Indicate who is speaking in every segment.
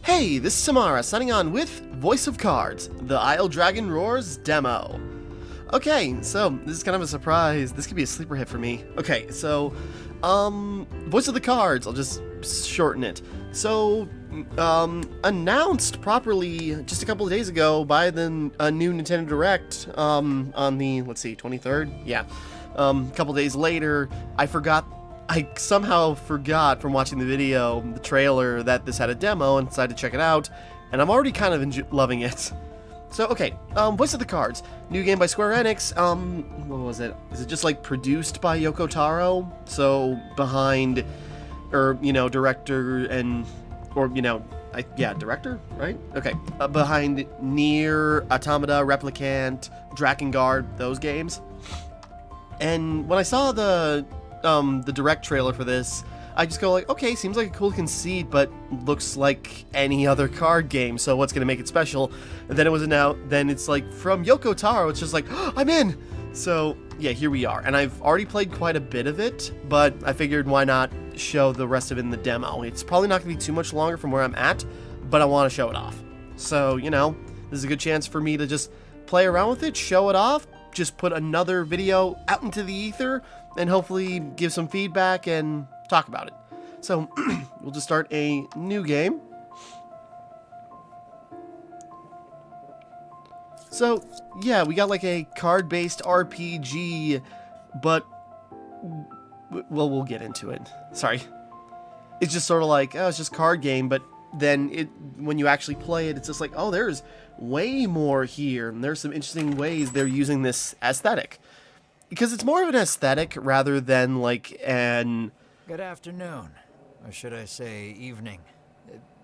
Speaker 1: Hey, this is Timmara signing on with Voice of Cards, the Isle Dragon Roars demo. Okay, so this is kind of a surprise. This could be a sleeper hit for me. Okay, so, Voice of the Cards, I'll just shorten it. So, announced properly just a couple of days ago by the new Nintendo Direct, on the, let's see, 23rd? Yeah. A couple days later, I somehow forgot from watching the video, the trailer, that this had a demo and decided to check it out, and I'm already kind of loving it. So, okay, Voice of the Cards, new game by Square Enix. What was it? Is it just like produced by Yoko Taro? So, behind, or, you know, director and, or, you know, director, right? Okay, behind Nier, Automata, Replicant, Drakengard, those games. And when I saw the direct trailer for this, I just go like, okay, seems like a cool conceit, but looks like any other card game, so what's gonna make it special? And then it was announced, then it's like, from Yoko Taro, it's just like, oh, I'm in! So, yeah, here we are. And I've already played quite a bit of it, but I figured why not show the rest of it in the demo. It's probably not gonna be too much longer from where I'm at, but I want to show it off. So, you know, this is a good chance for me to just play around with it, show it off, just put another video out into the ether, and hopefully give some feedback and talk about it. So, we'll just start a new game. So, yeah, we got like a card-based RPG, but, well, we'll get into it. Sorry. It's just sort of like, oh, it's just card game, but then when you actually play it, it's just like, oh, there's way more here, and there's some interesting ways they're using this aesthetic. Because it's more of an aesthetic rather than like an...
Speaker 2: Good afternoon, or should I say evening,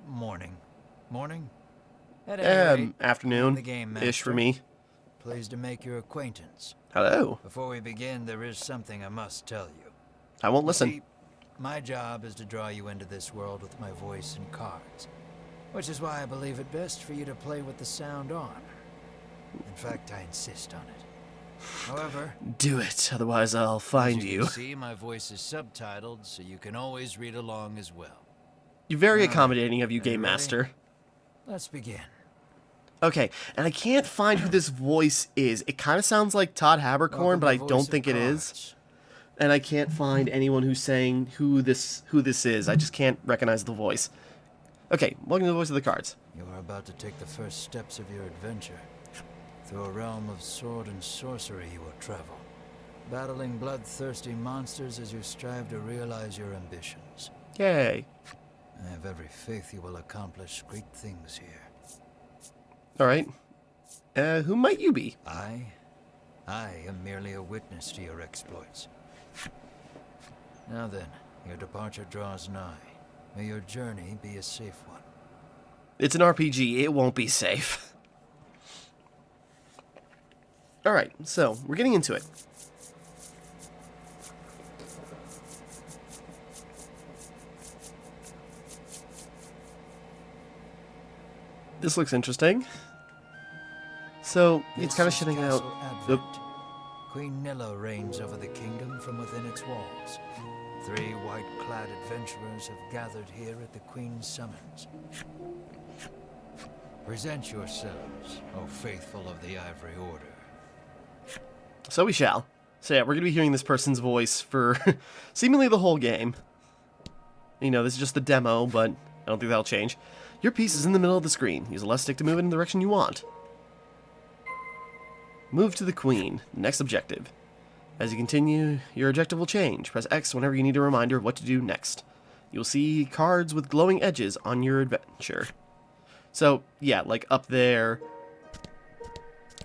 Speaker 2: morning. Morning? At any rate,
Speaker 1: afternoon-ish for me.
Speaker 2: Pleased to make your acquaintance.
Speaker 1: Hello.
Speaker 2: Before we begin, there is something I must tell you.
Speaker 1: I won't listen.
Speaker 2: See, my job is to draw you into this world with my voice and cards, which is why I believe it best for you to play with the sound on. In fact, I insist on it. However,
Speaker 1: do it, otherwise I'll find you.
Speaker 2: See, my voice is subtitled, so you can always read along as well.
Speaker 1: You're very accommodating of you, Game Master.
Speaker 2: Let's begin.
Speaker 1: Okay, and I can't find who this voice is. It kind of sounds like Todd Haberkorn, but I don't think it is. And I can't find anyone who's saying who this is. I just can't recognize the voice. Okay, welcome to the Voice of the Cards.
Speaker 2: You are about to take the first steps of your adventure. Through a realm of sword and sorcery you will travel, battling bloodthirsty monsters as you strive to realize your ambitions.
Speaker 1: Yay.
Speaker 2: I have every faith you will accomplish great things here.
Speaker 1: Alright. Who might you be?
Speaker 2: I am merely a witness to your exploits. Now then, your departure draws nigh. May your journey be a safe one.
Speaker 1: It's an RPG, it won't be safe. Alright, so, we're getting into it. This looks interesting. So, it's kind of shutting out...
Speaker 2: Queen Nilla reigns over the kingdom from within its walls. 3 white-clad adventurers have gathered here at the Queen's summons. Present yourselves, O faithful of the Ivory Order.
Speaker 1: So we shall. So yeah, we're going to be hearing this person's voice for seemingly the whole game. You know, this is just the demo, but I don't think that'll change. Your piece is in the middle of the screen. Use a left stick to move it in the direction you want. Move to the Queen. Next objective. As you continue, your objective will change. Press X whenever you need a reminder of what to do next. You'll see cards with glowing edges on your adventure. So, yeah, like up there...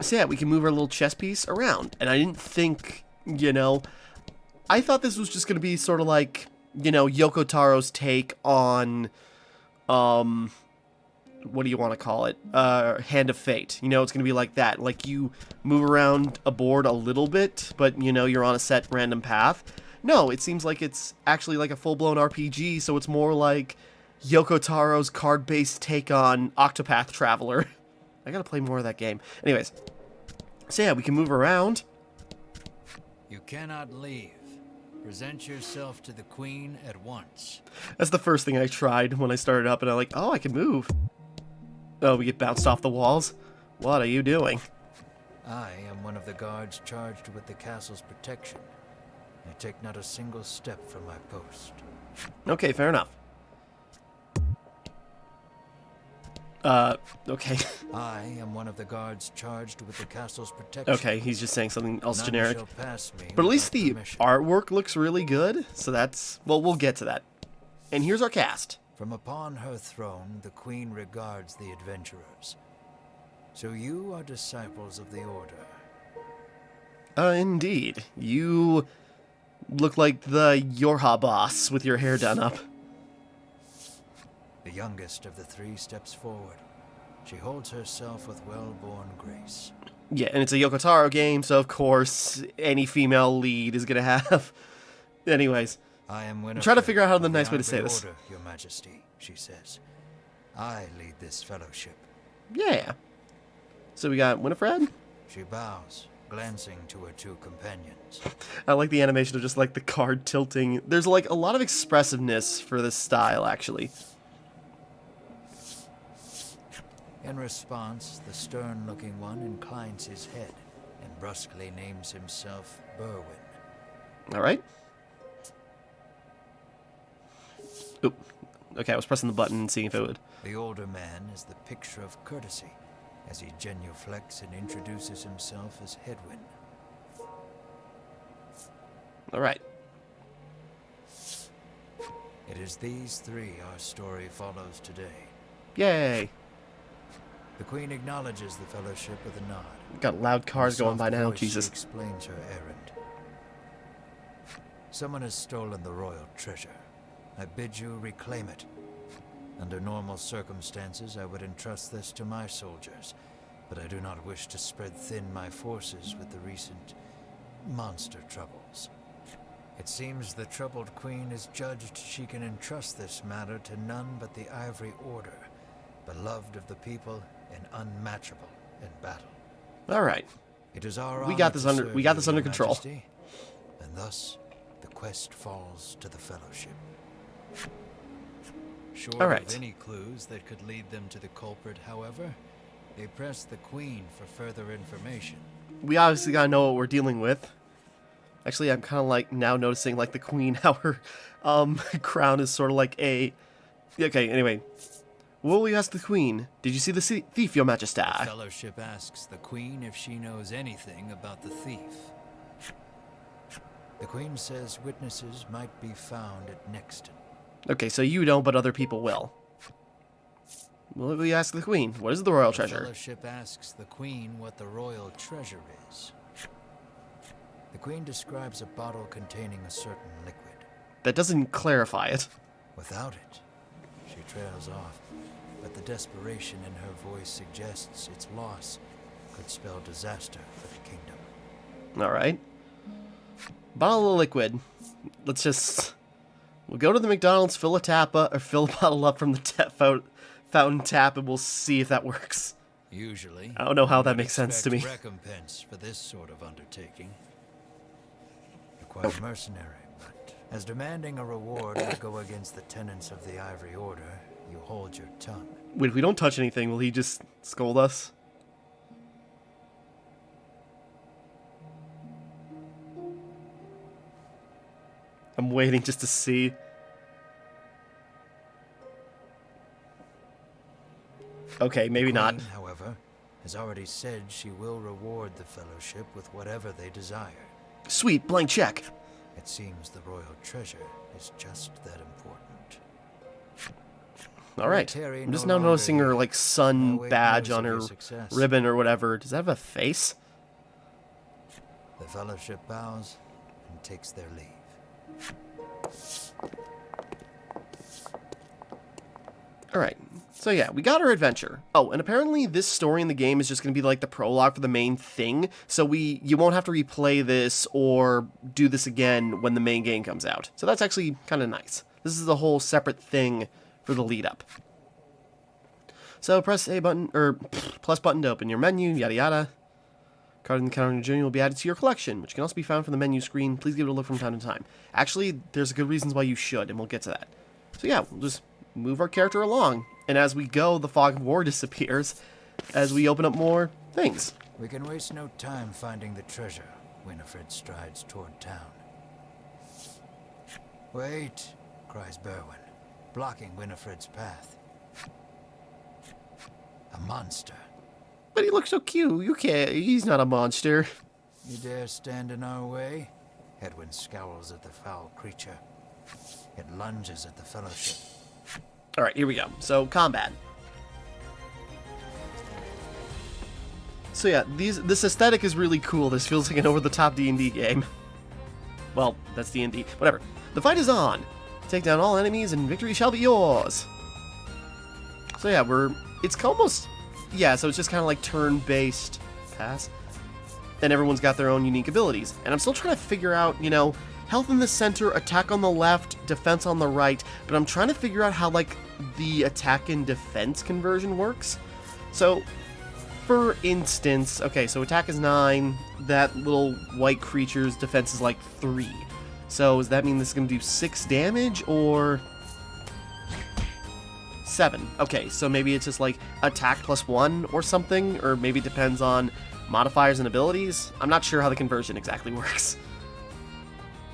Speaker 1: So yeah, we can move our little chess piece around. And I didn't think, you know... I thought this was just going to be sort of like, you know, Yoko Taro's take on... what do you want to call it? Hand of Fate. You know, it's going to be like that. Like, you move around a board a little bit, but, you know, you're on a set random path. No, it seems like it's actually like a full-blown RPG, so it's more like Yoko Taro's card-based take on Octopath Traveler. I gotta play more of that game. Anyways, so yeah, we can move around.
Speaker 2: You cannot leave. Present yourself to the Queen at once.
Speaker 1: That's the first thing I tried when I started up, and I'm like, oh, I can move. Oh, we get bounced off the walls? What are you doing?
Speaker 2: I am one of the guards charged with the castle's protection. I take not a single step from my post.
Speaker 1: Okay, fair enough. Okay.
Speaker 2: I am one of the guards charged with the castle's protection.
Speaker 1: Okay, he's just saying something else
Speaker 2: None
Speaker 1: generic.
Speaker 2: shall pass me
Speaker 1: But at least
Speaker 2: without
Speaker 1: the
Speaker 2: permission.
Speaker 1: artwork looks really good, so that's... Well, we'll get to that. And here's our cast.
Speaker 2: From upon her throne, the Queen regards the adventurers. So you are disciples of the Order.
Speaker 1: Indeed. You look like the Yorha boss with your hair done up.
Speaker 2: The youngest of the three steps forward. She holds herself with well-born grace.
Speaker 1: Yeah, and it's a Yoko Taro game, so of course any female lead is gonna have... Anyways,
Speaker 2: I am Winifred.
Speaker 1: trying to figure out how the
Speaker 2: of
Speaker 1: nice way to say
Speaker 2: Ivory
Speaker 1: this.
Speaker 2: Order, Your Majesty, she says. I lead this fellowship.
Speaker 1: Yeah. So we got Winifred.
Speaker 2: She bows, glancing to her two companions.
Speaker 1: I like the animation of just like the card tilting. There's like a lot of expressiveness for this style, actually.
Speaker 2: In response, the stern-looking one inclines his head and brusquely names himself Berwin.
Speaker 1: All right. Oop. Okay, I was pressing the button and seeing if it would.
Speaker 2: The older man is the picture of courtesy, as he genuflects and introduces himself as Hedwyn.
Speaker 1: All right.
Speaker 2: It is these three our story follows today.
Speaker 1: Yay.
Speaker 2: The Queen acknowledges the fellowship with a nod.
Speaker 1: Got loud cars
Speaker 2: In a
Speaker 1: going by
Speaker 2: soft
Speaker 1: now.
Speaker 2: voice,
Speaker 1: Jesus.
Speaker 2: She explains her errand. Someone has stolen the royal treasure. I bid you reclaim it. Under normal circumstances, I would entrust this to my soldiers, but I do not wish to spread thin my forces with the recent monster troubles. It seems the troubled queen is judged she can entrust this matter to none but the Ivory Order, beloved of the people and unmatchable in battle.
Speaker 1: All right.
Speaker 2: It is our
Speaker 1: We got
Speaker 2: honor
Speaker 1: this
Speaker 2: to
Speaker 1: under-
Speaker 2: serve
Speaker 1: we got
Speaker 2: you,
Speaker 1: this under
Speaker 2: Your
Speaker 1: control.
Speaker 2: Majesty, and thus the quest falls to the fellowship. Short
Speaker 1: All right.
Speaker 2: of any clues that could lead them to the culprit, however, they press the queen for further information.
Speaker 1: We obviously gotta know what we're dealing with. Actually, I'm kind of like now noticing like the queen, how her crown is sort of like a... Okay, anyway. What will you ask the queen? Did you see the thief, Your Majesty?
Speaker 2: The fellowship asks the queen if she knows anything about the thief. The queen says witnesses might be found at Nexton.
Speaker 1: Okay, so you don't, but other people will. What will you ask the queen? What is the royal treasure?
Speaker 2: The fellowship asks the queen what the royal treasure is. The queen describes a bottle containing a certain liquid.
Speaker 1: That doesn't clarify it.
Speaker 2: Without it, she trails off, but the desperation in her voice suggests its loss could spell disaster for the kingdom.
Speaker 1: Alright. Bottle of liquid. Let's just... We'll go to the McDonald's, fill a bottle up from the fountain tap, and we'll see if that works.
Speaker 2: Usually,
Speaker 1: I don't know how
Speaker 2: you
Speaker 1: that
Speaker 2: would
Speaker 1: makes sense to
Speaker 2: expect
Speaker 1: me.
Speaker 2: Recompense for this sort of undertaking. You're quite mercenary, but as demanding a reward would go against the tenets of the Ivory Order, you hold your tongue.
Speaker 1: Wait, if we don't touch anything, will he just scold us? I'm waiting just to see. Okay, maybe not.
Speaker 2: Queen, however, has already said she will reward the fellowship with whatever they desire.
Speaker 1: Sweet, blank check.
Speaker 2: It seems the royal treasure is just that important.
Speaker 1: Alright.
Speaker 2: Terry
Speaker 1: I'm just
Speaker 2: no
Speaker 1: now noticing
Speaker 2: longer
Speaker 1: her, like, sun
Speaker 2: await
Speaker 1: badge
Speaker 2: news
Speaker 1: on
Speaker 2: of
Speaker 1: her
Speaker 2: your success.
Speaker 1: ribbon or whatever. Does that have a face?
Speaker 2: The fellowship bows and takes their leave.
Speaker 1: Alright, so yeah, we got our adventure. Oh, and apparently this story in the game is just going to be like the prologue for the main thing, so you won't have to replay this or do this again when the main game comes out. So that's actually kind of nice. This is a whole separate thing for the lead up. So press A button, or plus button to open your menu, yada yada. Card in the counter on your journey will be added to your collection, which can also be found from the menu screen. Please give it a look from time to time. Actually, there's good reasons why you should, and we'll get to that. So yeah, we'll just move our character along. And as we go, the fog of war disappears as we open up more things.
Speaker 2: We can waste no time finding the treasure. Winifred strides toward town. Wait, cries Berwin, blocking Winifred's path. A monster.
Speaker 1: But he looks so cute. You can't. He's not a monster.
Speaker 2: You dare stand in our way? Hedwyn scowls at the foul creature. It lunges at the Fellowship.
Speaker 1: Alright, here we go. So, combat. So yeah, this aesthetic is really cool. This feels like an over-the-top D&D game. Well, that's D&D. Whatever. The fight is on. Take down all enemies and victory shall be yours. So yeah, it's almost... Yeah, so it's just kind of like turn-based pass. And everyone's got their own unique abilities. And I'm still trying to figure out, you know, health in the center, attack on the left, defense on the right. But I'm trying to figure out how, like, the attack and defense conversion works. So, for instance, okay, so attack is 9. That little white creature's defense is like 3. So does that mean this is going to do 6 damage, or 7? Okay, so maybe it's just like attack plus 1 or something, or maybe it depends on modifiers and abilities. I'm not sure how the conversion exactly works.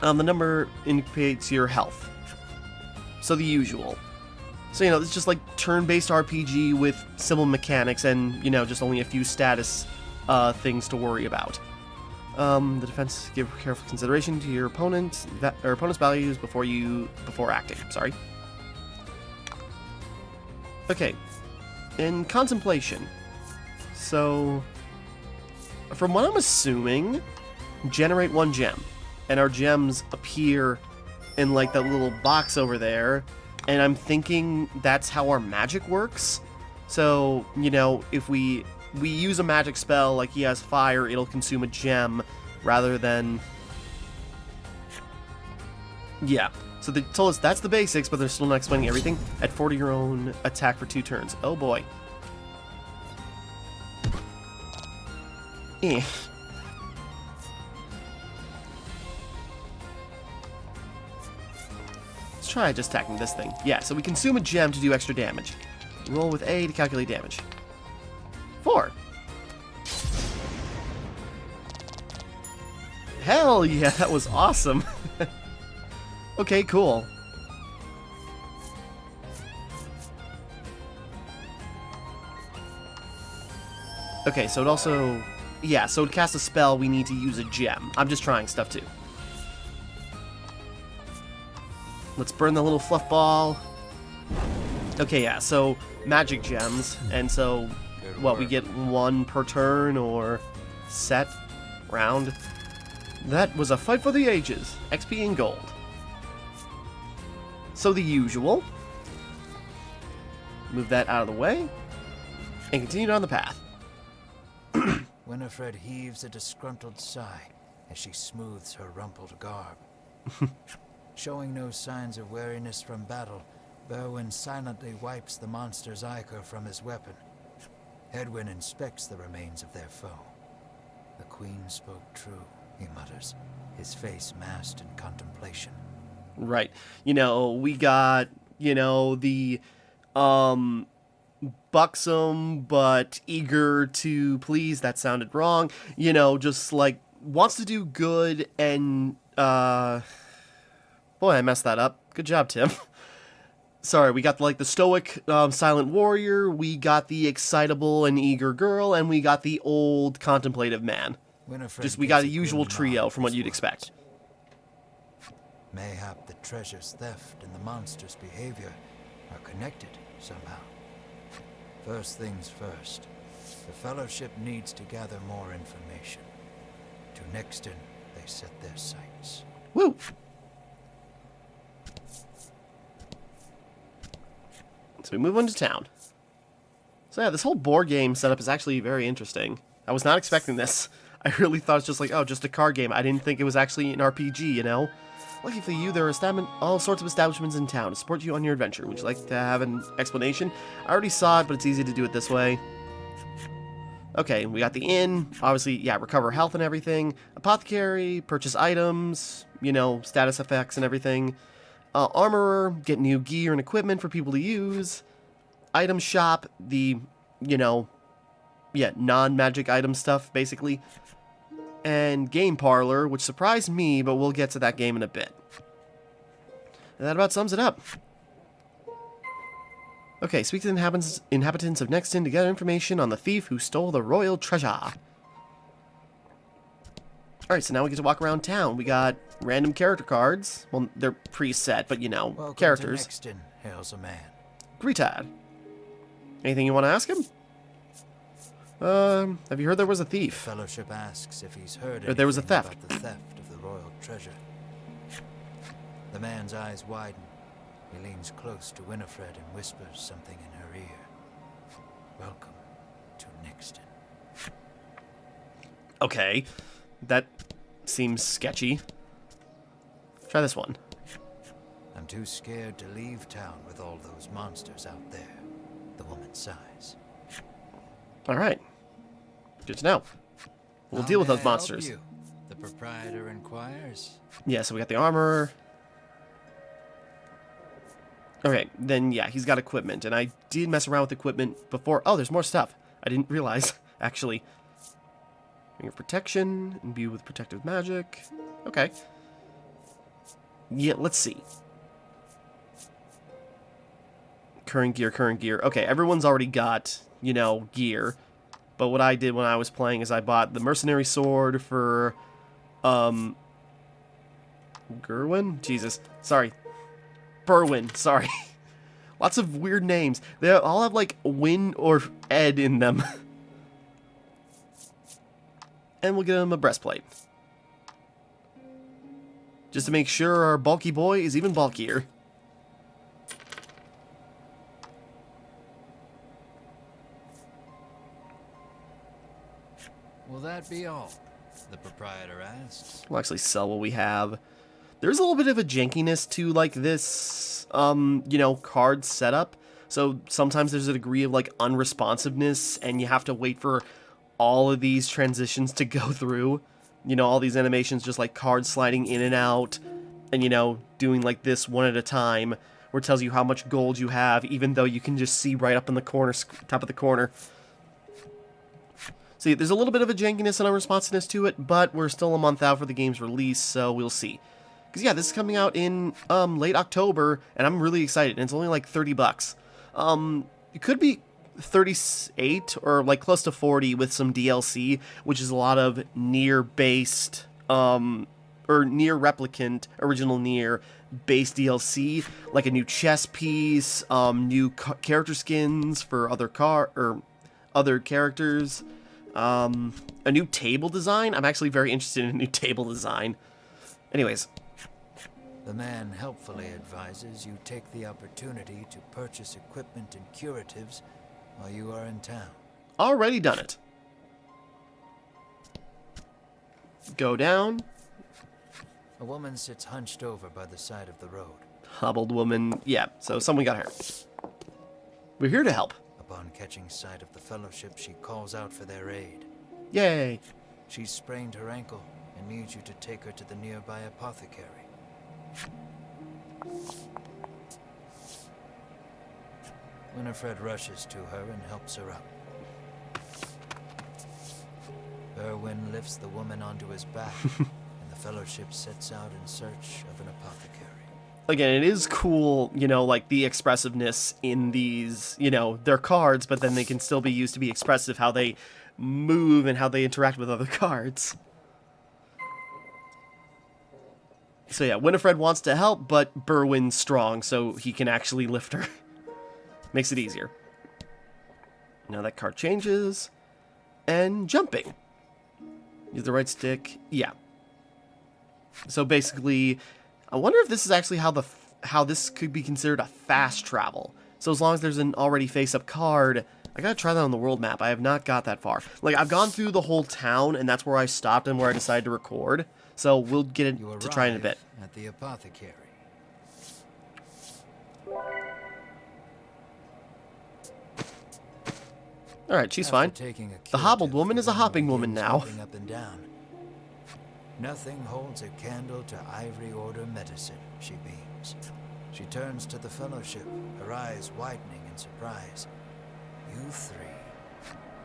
Speaker 1: The number indicates your health. So the usual. So, you know, it's just like turn-based RPG with simple mechanics and, you know, just only a few status things to worry about. The defense, give careful consideration to your opponent's values before acting. Sorry. Okay. In contemplation. So, from what I'm assuming, generate 1 gem. And our gems appear in, like, that little box over there. And I'm thinking that's how our magic works. So, you know, if we use a magic spell, like he has fire, it'll consume a gem rather than... Yeah. So they told us that's the basics, but they're still not explaining everything. At 40 your own attack for 2 turns. Oh boy. Eh. Try just attacking this thing. Yeah, so we consume a gem to do extra damage. Roll with A to calculate damage. 4. Hell yeah, that was awesome. Okay, cool. Okay, so it also... Yeah, so to cast a spell, we need to use a gem. I'm just trying stuff too. Let's burn the little fluff ball. Okay, yeah, so magic gems, and so, what, we get 1 per turn, or set, round. That was a fight for the ages. XP and gold. So the usual. Move that out of the way, and continue down the path.
Speaker 2: Winifred heaves a disgruntled sigh as she smooths her rumpled garb. Showing no signs of weariness from battle, Berwin silently wipes the monster's ichor from his weapon. Hedwyn inspects the remains of their foe. The queen spoke true, he mutters, his face masked in contemplation.
Speaker 1: Right. You know, we got, you know, the, buxom but eager to please. That sounded wrong. You know, just, like, wants to do good and, Boy, I messed that up. Good job, Tim. Sorry, we got, like, the stoic, silent warrior, we got the excitable and eager girl, and we got the old contemplative man. Just, we got a usual trio from what you'd expect.
Speaker 2: Mayhap the treasure's theft and the monster's behavior are connected somehow. First things first, the Fellowship needs to gather more information. To Nixton, they set their sights.
Speaker 1: Woo! So we move on to town. So yeah, this whole board game setup is actually very interesting. I was not expecting this. I really thought it's just like, oh, just a card game. I didn't think it was actually an RPG, you know? Lucky for you, there are all sorts of establishments in town to support you on your adventure. Would you like to have an explanation? I already saw it, but it's easy to do it this way. Okay, we got the inn. Obviously, yeah, recover health and everything. Apothecary, purchase items, you know, status effects and everything. Armorer, get new gear and equipment for people to use. Item shop, the, you know, yeah, non-magic item stuff, basically. And game parlor, which surprised me, but we'll get to that game in a bit. And that about sums it up. Okay, speak to the inhabitants of Nexton to gather information on the thief who stole the royal treasure. Alright, so now we get to walk around town. We got random character cards. Well, they're preset, but you know,
Speaker 2: Welcome
Speaker 1: characters.
Speaker 2: To Nexton, hails a man.
Speaker 1: Greetad. Anything you want to ask him? Have you heard there was a
Speaker 2: The
Speaker 1: thief?
Speaker 2: Fellowship asks if he's heard
Speaker 1: Or there was a
Speaker 2: anything
Speaker 1: theft.
Speaker 2: about the theft of the royal treasure. The man's eyes widen. He leans close to Winifred and whispers something in her ear. Welcome to Nexton.
Speaker 1: Okay, that seems sketchy. Try this one.
Speaker 2: I'm too scared to leave town with all those monsters out there. The woman sighs.
Speaker 1: Alright. Good to know. We'll deal with those monsters.
Speaker 2: You? The proprietor inquires.
Speaker 1: Yeah, so we got the armor. Okay, then yeah, he's got equipment, and I did mess around with equipment before. Oh, there's more stuff. I didn't realize, actually. Ring of protection, imbue with protective magic. Okay. Yeah, let's see. Current gear. Okay, everyone's already got, you know, gear. But what I did when I was playing is I bought the mercenary sword for, Gerwin? Jesus. Sorry. Berwin, sorry. Lots of weird names. They all have like Win or Ed in them. And we'll get him a breastplate. Just to make sure our bulky boy is even bulkier.
Speaker 2: Will that be all? The proprietor asks.
Speaker 1: We'll actually sell what we have. There's a little bit of a jankiness to, like, this, you know, card setup. So sometimes there's a degree of, like, unresponsiveness, and you have to wait for all of these transitions to go through. You know, all these animations just, like, cards sliding in and out, and, you know, doing, like, this one at a time, where it tells you how much gold you have, even though you can just see right up in the corner, top of the corner. See, there's a little bit of a jankiness and unresponsiveness to it, but we're still a month out for the game's release, so we'll see. Because, yeah, this is coming out in late October, and I'm really excited, and it's only like $30. It could be 38 or like close to 40 with some DLC, which is a lot of Nier-based, or Nier replicant, original Nier-based DLC, like a new chess piece, new character skins for other characters, a new table design. I'm actually very interested in a new table design. Anyways.
Speaker 2: The man helpfully advises you take the opportunity to purchase equipment and curatives while you are in town.
Speaker 1: Already done it. Go down.
Speaker 2: A woman sits hunched over by the side of the road.
Speaker 1: Hobbled woman. Yeah, so someone got hurt. We're here to help.
Speaker 2: Upon catching sight of the Fellowship, she calls out for their aid.
Speaker 1: Yay.
Speaker 2: She's sprained her ankle and needs you to take her to the nearby apothecary. Winifred rushes to her and helps her up. Erwin lifts the woman onto his back, and the Fellowship sets out in search of an apothecary.
Speaker 1: Again, it is cool, you know, like the expressiveness in these, you know, they're cards, but then they can still be used to be expressive, how they move and how they interact with other cards. So yeah, Winifred wants to help, but Berwin's strong, so he can actually lift her. Makes it easier. Now that card changes. And jumping. Use the right stick. Yeah. So basically, I wonder if this is actually how this could be considered a fast travel. So as long as there's an already face-up card, I gotta try that on the world map. I have not got that far. Like, I've gone through the whole town, and that's where I stopped and where I decided to record. So we'll get it to try in a bit.
Speaker 2: At the apothecary.
Speaker 1: Alright, she's
Speaker 2: After
Speaker 1: fine.
Speaker 2: taking a
Speaker 1: The hobbled
Speaker 2: curative,
Speaker 1: woman is a hopping woman
Speaker 2: begins
Speaker 1: now.
Speaker 2: hopping up and down. Nothing holds a candle to Ivory Order medicine, she beams. She turns to the Fellowship, her eyes widening in surprise. You three.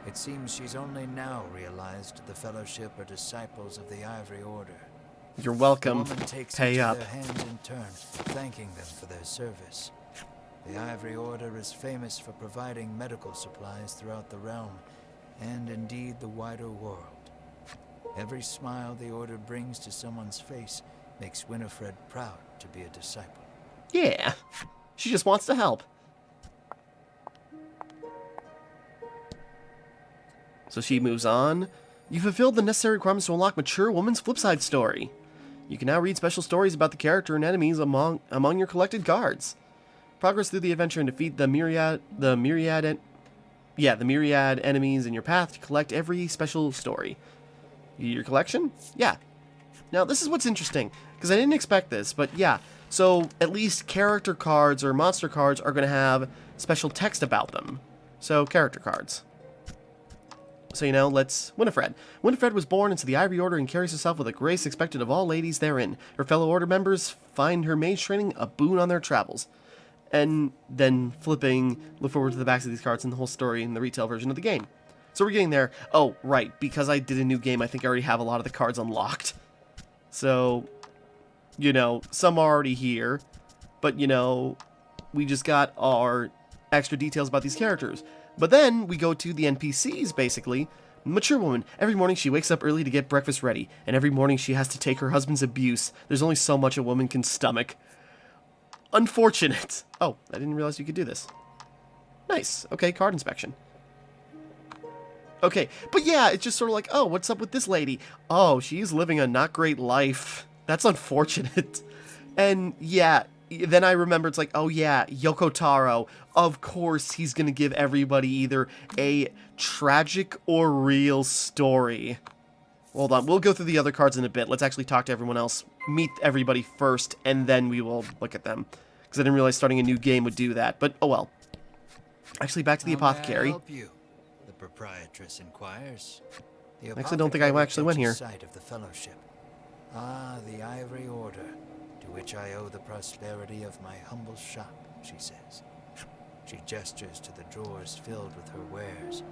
Speaker 2: It seems she's only now realized the Fellowship are disciples of the Ivory Order.
Speaker 1: You're
Speaker 2: The
Speaker 1: welcome.
Speaker 2: woman takes
Speaker 1: Pay
Speaker 2: each
Speaker 1: up.
Speaker 2: of their hands in turn, thanking them for their service. The Ivory Order is famous for providing medical supplies throughout the realm, and indeed the wider world. Every smile the Order brings to someone's face makes Winifred proud to be a disciple.
Speaker 1: Yeah. She just wants to help. So she moves on. You fulfilled the necessary requirements to unlock Mature Woman's Flipside story. You can now read special stories about the character and enemies among your collected cards. Progress through the adventure and defeat the myriad enemies in your path to collect every special story. Your collection? Yeah. Now, this is what's interesting, because I didn't expect this, but yeah. So, at least character cards or monster cards are going to have special text about them. So, character cards. So, Winifred. Winifred was born into the Ivory Order and carries herself with a grace expected of all ladies therein. Her fellow Order members find her mage training a boon on their travels. And then look forward to the backs of these cards and the whole story in the retail version of the game. So we're getting there. Oh, right, because I did a new game, I think I already have a lot of the cards unlocked. So, some are already here, but, we just got our extra details about these characters. But then we go to the NPCs, basically. Mature woman. Every morning she wakes up early to get breakfast ready, and every morning she has to take her husband's abuse. There's only so much a woman can stomach. Unfortunate. Oh, I didn't realize you could do this. Nice. Okay, card inspection. Okay, but yeah, it's just sort of like, oh, what's up with this lady? Oh, she's living a not great life. That's unfortunate. And yeah, then I remember it's like, oh yeah, Yoko Taro. Of course, he's gonna give everybody either a tragic or real story. Hold on, we'll go through the other cards in a bit. Let's actually talk to everyone else. Meet everybody first, and then we will look at them. Because I didn't realize starting a new game would do that, but oh well. Actually, back to the apothecary.
Speaker 2: How may I help you? The proprietress inquires. The
Speaker 1: I actually don't think I actually went here.
Speaker 2: Sight of the Fellowship. Ah, the Ivory Order, to which I owe the prosperity of my humble shop, she says. She gestures to the drawers filled with her wares.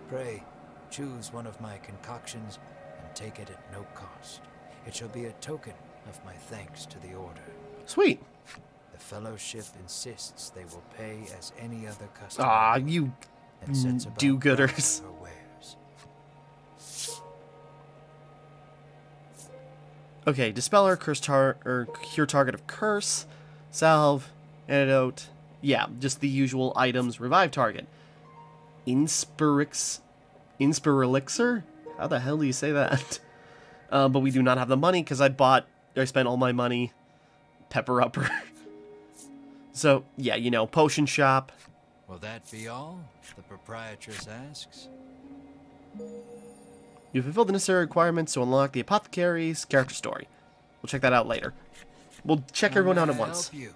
Speaker 2: Pray, choose one of my concoctions and take it at no cost. It shall be a token of my thanks to the Order.
Speaker 1: Sweet.
Speaker 2: The Fellowship insists they will pay as any other customer.
Speaker 1: Ah, you do-gooders.
Speaker 2: Her wares.
Speaker 1: Okay, Dispeller, Cure Target of Curse, Salve, Antidote. Yeah, just the usual items. Revive Target. Inspirelixir? How the hell do you say that? But we do not have the money because I spent all my money. Pepper Upper. So, yeah, potion shop.
Speaker 2: Will that be all? The proprietress asks.
Speaker 1: You fulfilled the necessary requirements to unlock the apothecary's character story. We'll check that out later. We'll check everyone out at once.
Speaker 2: Help you?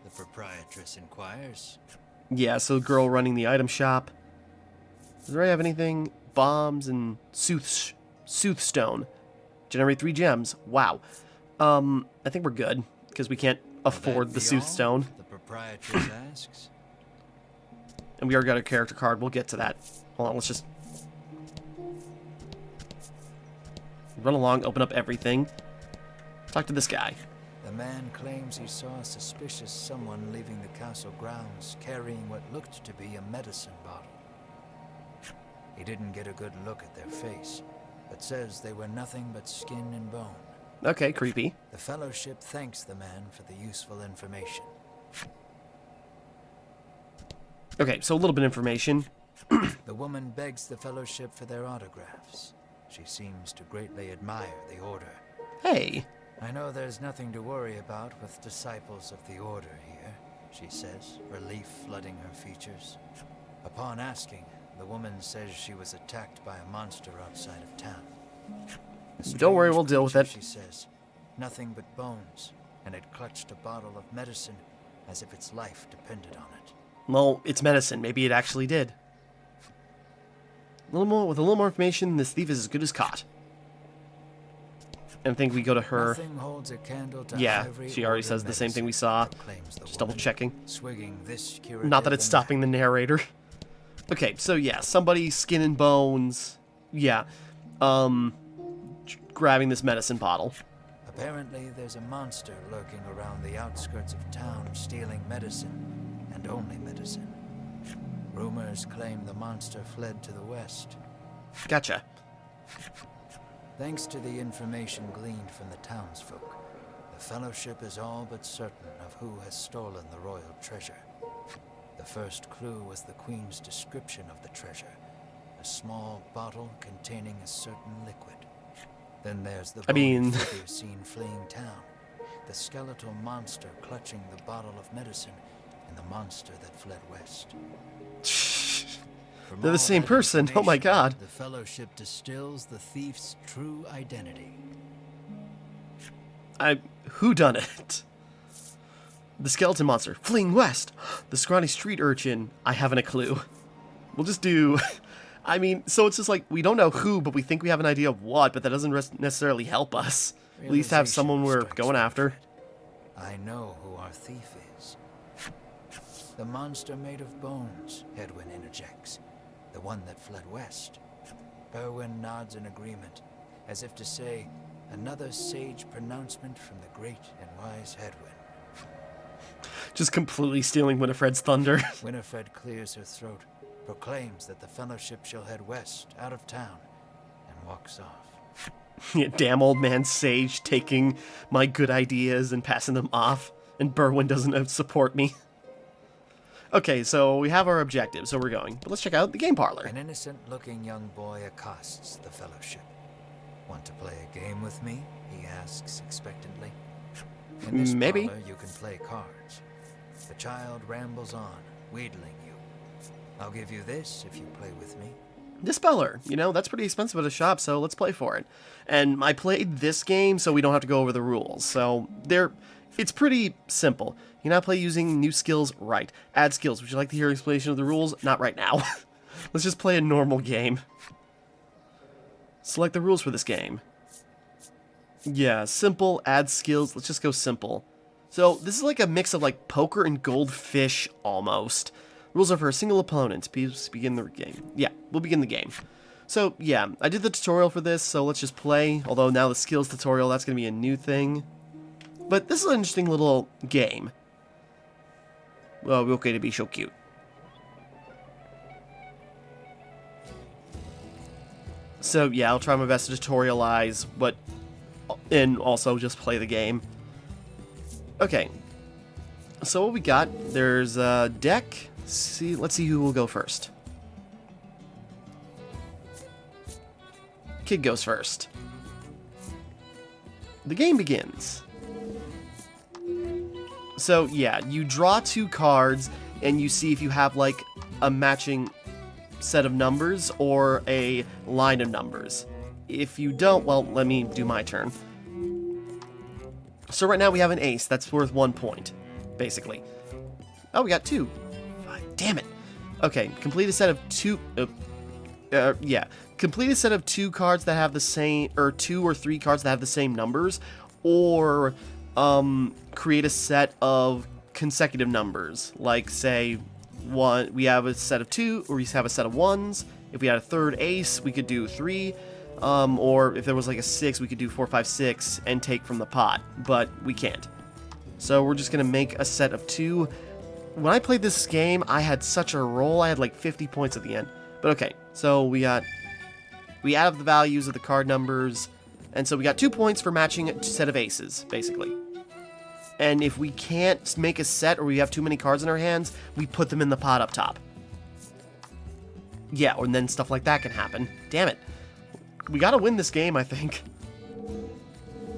Speaker 2: The proprietress inquires.
Speaker 1: Yeah, so girl running the item shop. Does I have anything? Bombs and Soothstone. Generate 3 gems. Wow. I think we're good because we can't afford the Soothstone.
Speaker 2: The proprietress asks.
Speaker 1: And we already got a character card. We'll get to that. Hold on, let's just run along, open up everything. Talk to this guy.
Speaker 2: The man claims he saw a suspicious someone leaving the castle grounds carrying what looked to be a medicine bottle. He didn't get a good look at their face, but says they were nothing but skin and bone.
Speaker 1: Okay, creepy.
Speaker 2: The Fellowship thanks the man for the useful information.
Speaker 1: Okay, so a little bit of information.
Speaker 2: The woman begs the Fellowship for their autographs. She seems to greatly admire the Order.
Speaker 1: Hey.
Speaker 2: I know there's nothing to worry about with disciples of the Order here, she says, relief flooding her features. Upon asking, the woman says she was attacked by a monster outside of town.
Speaker 1: Don't worry, we'll deal with it.
Speaker 2: She says, nothing but bones, and it clutched a bottle of medicine as if its life depended on it.
Speaker 1: Well, it's medicine. Maybe it actually did. With a little more information, this thief is as good as caught. And I think we go to her.
Speaker 2: Nothing holds a candle to
Speaker 1: Yeah,
Speaker 2: ivory
Speaker 1: she already
Speaker 2: or
Speaker 1: says the same thing we saw. Just double checking. Not that it's stopping the narrator. Okay, so yeah, somebody skin and bones. Yeah. Grabbing this medicine bottle.
Speaker 2: Apparently, there's a monster lurking around the outskirts of town stealing medicine, and only medicine. Rumors claim the monster fled to the west.
Speaker 1: Gotcha.
Speaker 2: Thanks to the information gleaned from the townsfolk, the Fellowship is all but certain of who has stolen the royal treasure. The first clue was the Queen's description of the treasure, a small bottle containing a certain liquid. Then there's the bony figure seen fleeing town, the skeletal monster clutching the bottle of medicine, and the monster that fled west.
Speaker 1: They're the same person. Oh my god.
Speaker 2: The Fellowship distills the thief's true identity.
Speaker 1: Who done it? The skeleton monster fleeing west. The scrawny street urchin. I haven't a clue. We'll just do. I mean, so it's just like we don't know who, but we think we have an idea of what. But that doesn't necessarily help us. At least have someone we're going after.
Speaker 2: I know who our thief is. The monster made of bones, Hedwyn interjects. The one that fled west. Berwyn nods in agreement, as if to say, another sage pronouncement from the great and wise Hedwyn.
Speaker 1: Just completely stealing Winifred's thunder.
Speaker 2: Winifred clears her throat, proclaims that the Fellowship shall head west, out of town, and walks off.
Speaker 1: Yeah, damn old man sage taking my good ideas and passing them off, and Berwyn doesn't support me. Okay, so we have our objective, so we're going. But let's check out the game parlor.
Speaker 2: An innocent-looking young boy accosts the Fellowship. Want to play a game with me? He asks expectantly. In this
Speaker 1: Maybe.
Speaker 2: parlor, you can play cards. The child rambles on, wheedling you. I'll give you this if you play with me.
Speaker 1: Dispeller, you know, that's pretty expensive at a shop, so let's play for it. And I played this game so we don't have to go over the rules. So it's pretty simple. You now play using new skills, right. Add skills. Would you like to hear an explanation of the rules? Not right now. Let's just play a normal game. Select the rules for this game. Yeah, simple, add skills. Let's just go simple. So this is like a mix of like poker and goldfish almost. Rules are for a single opponent. Please begin the game. Yeah, we'll begin the game. So yeah, I did the tutorial for this, so let's just play. Although now the skills tutorial, that's going to be a new thing. But this is an interesting little game. Well, okay to be so cute. So yeah, I'll try my best to tutorialize, and also just play the game. Okay. So what we got? There's a deck. Let's see who will go first. Kid goes first. The game begins. So yeah, you draw 2 cards, and you see if you have like a matching set of numbers or a line of numbers. If you don't, well, let me do my turn. So right now we have an ace. That's worth 1 point, basically. Oh, we got 2. Damn it. Okay, complete a set of 2... yeah. Complete a set of 2 cards that have the same... Or 2 or 3 cards that have the same numbers. Or... create a set of consecutive numbers, like say we have a set of 2, or we have a set of 1s. If we had a third ace, we could do 3, or if there was like a 6, we could do 4, 5, 6 and take from the pot, but we can't. So we're just gonna make a set of 2. When I played this game, I had such a roll. I had like 50 points at the end. But okay, so we add up the values of the card numbers, and so we got 2 points for matching a set of aces, basically. And if we can't make a set, or we have too many cards in our hands, we put them in the pot up top. Yeah, and then stuff like that can happen. Damn it. We gotta win this game, I think.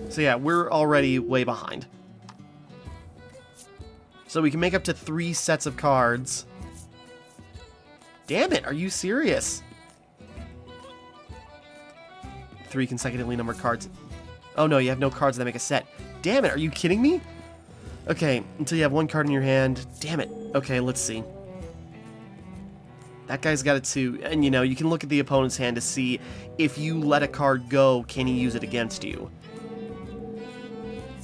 Speaker 1: So yeah, we're already way behind. So we can make up to 3 sets of cards. Damn it, are you serious? 3 consecutively numbered cards. Oh no, you have no cards that make a set. Damn it, are you kidding me? Okay, until you have 1 card in your hand. Damn it. Okay, let's see. That guy's got it too. And, you know, you can look at the opponent's hand to see if you let a card go, can he use it against you?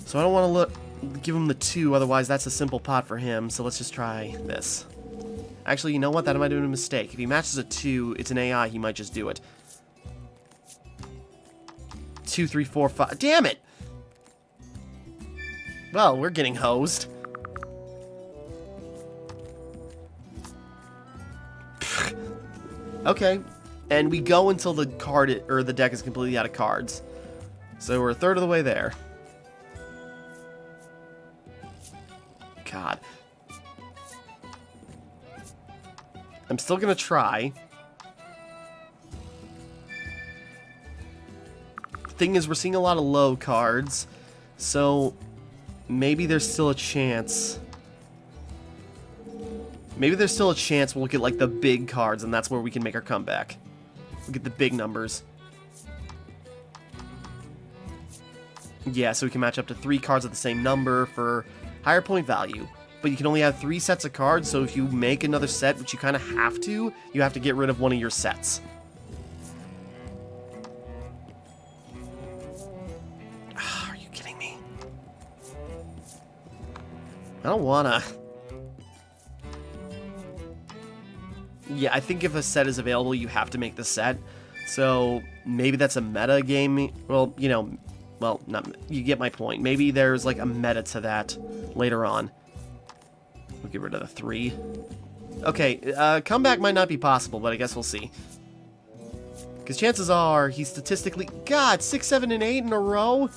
Speaker 1: So I don't want to give him the 2, otherwise that's a simple pot for him. So let's just try this. Actually, you know what? That might have been a mistake. If he matches a 2, it's an AI, he might just do it. 2, 3, 4, 5. Damn it! Well, we're getting hosed. Okay, and we go until the the deck is completely out of cards. So we're a third of the way there. God. I'm still gonna try. Thing is, we're seeing a lot of low cards, so maybe there's still a chance. Maybe there's still a chance we'll get, like, the big cards, and that's where we can make our comeback. We'll get the big numbers. Yeah, so we can match up to 3 cards of the same number for higher point value. But you can only have 3 sets of cards, so if you make another set, which you kind of have to get rid of one of your sets. Are you kidding me? I don't wanna... Yeah, I think if a set is available, you have to make the set. So maybe that's a meta game. Well, you know, well, not, you get my point. Maybe there's like a meta to that later on. We'll get rid of the 3. Okay, comeback might not be possible, but I guess we'll see. Because chances are he's statistically... God, 6, 7, and 8 in a row?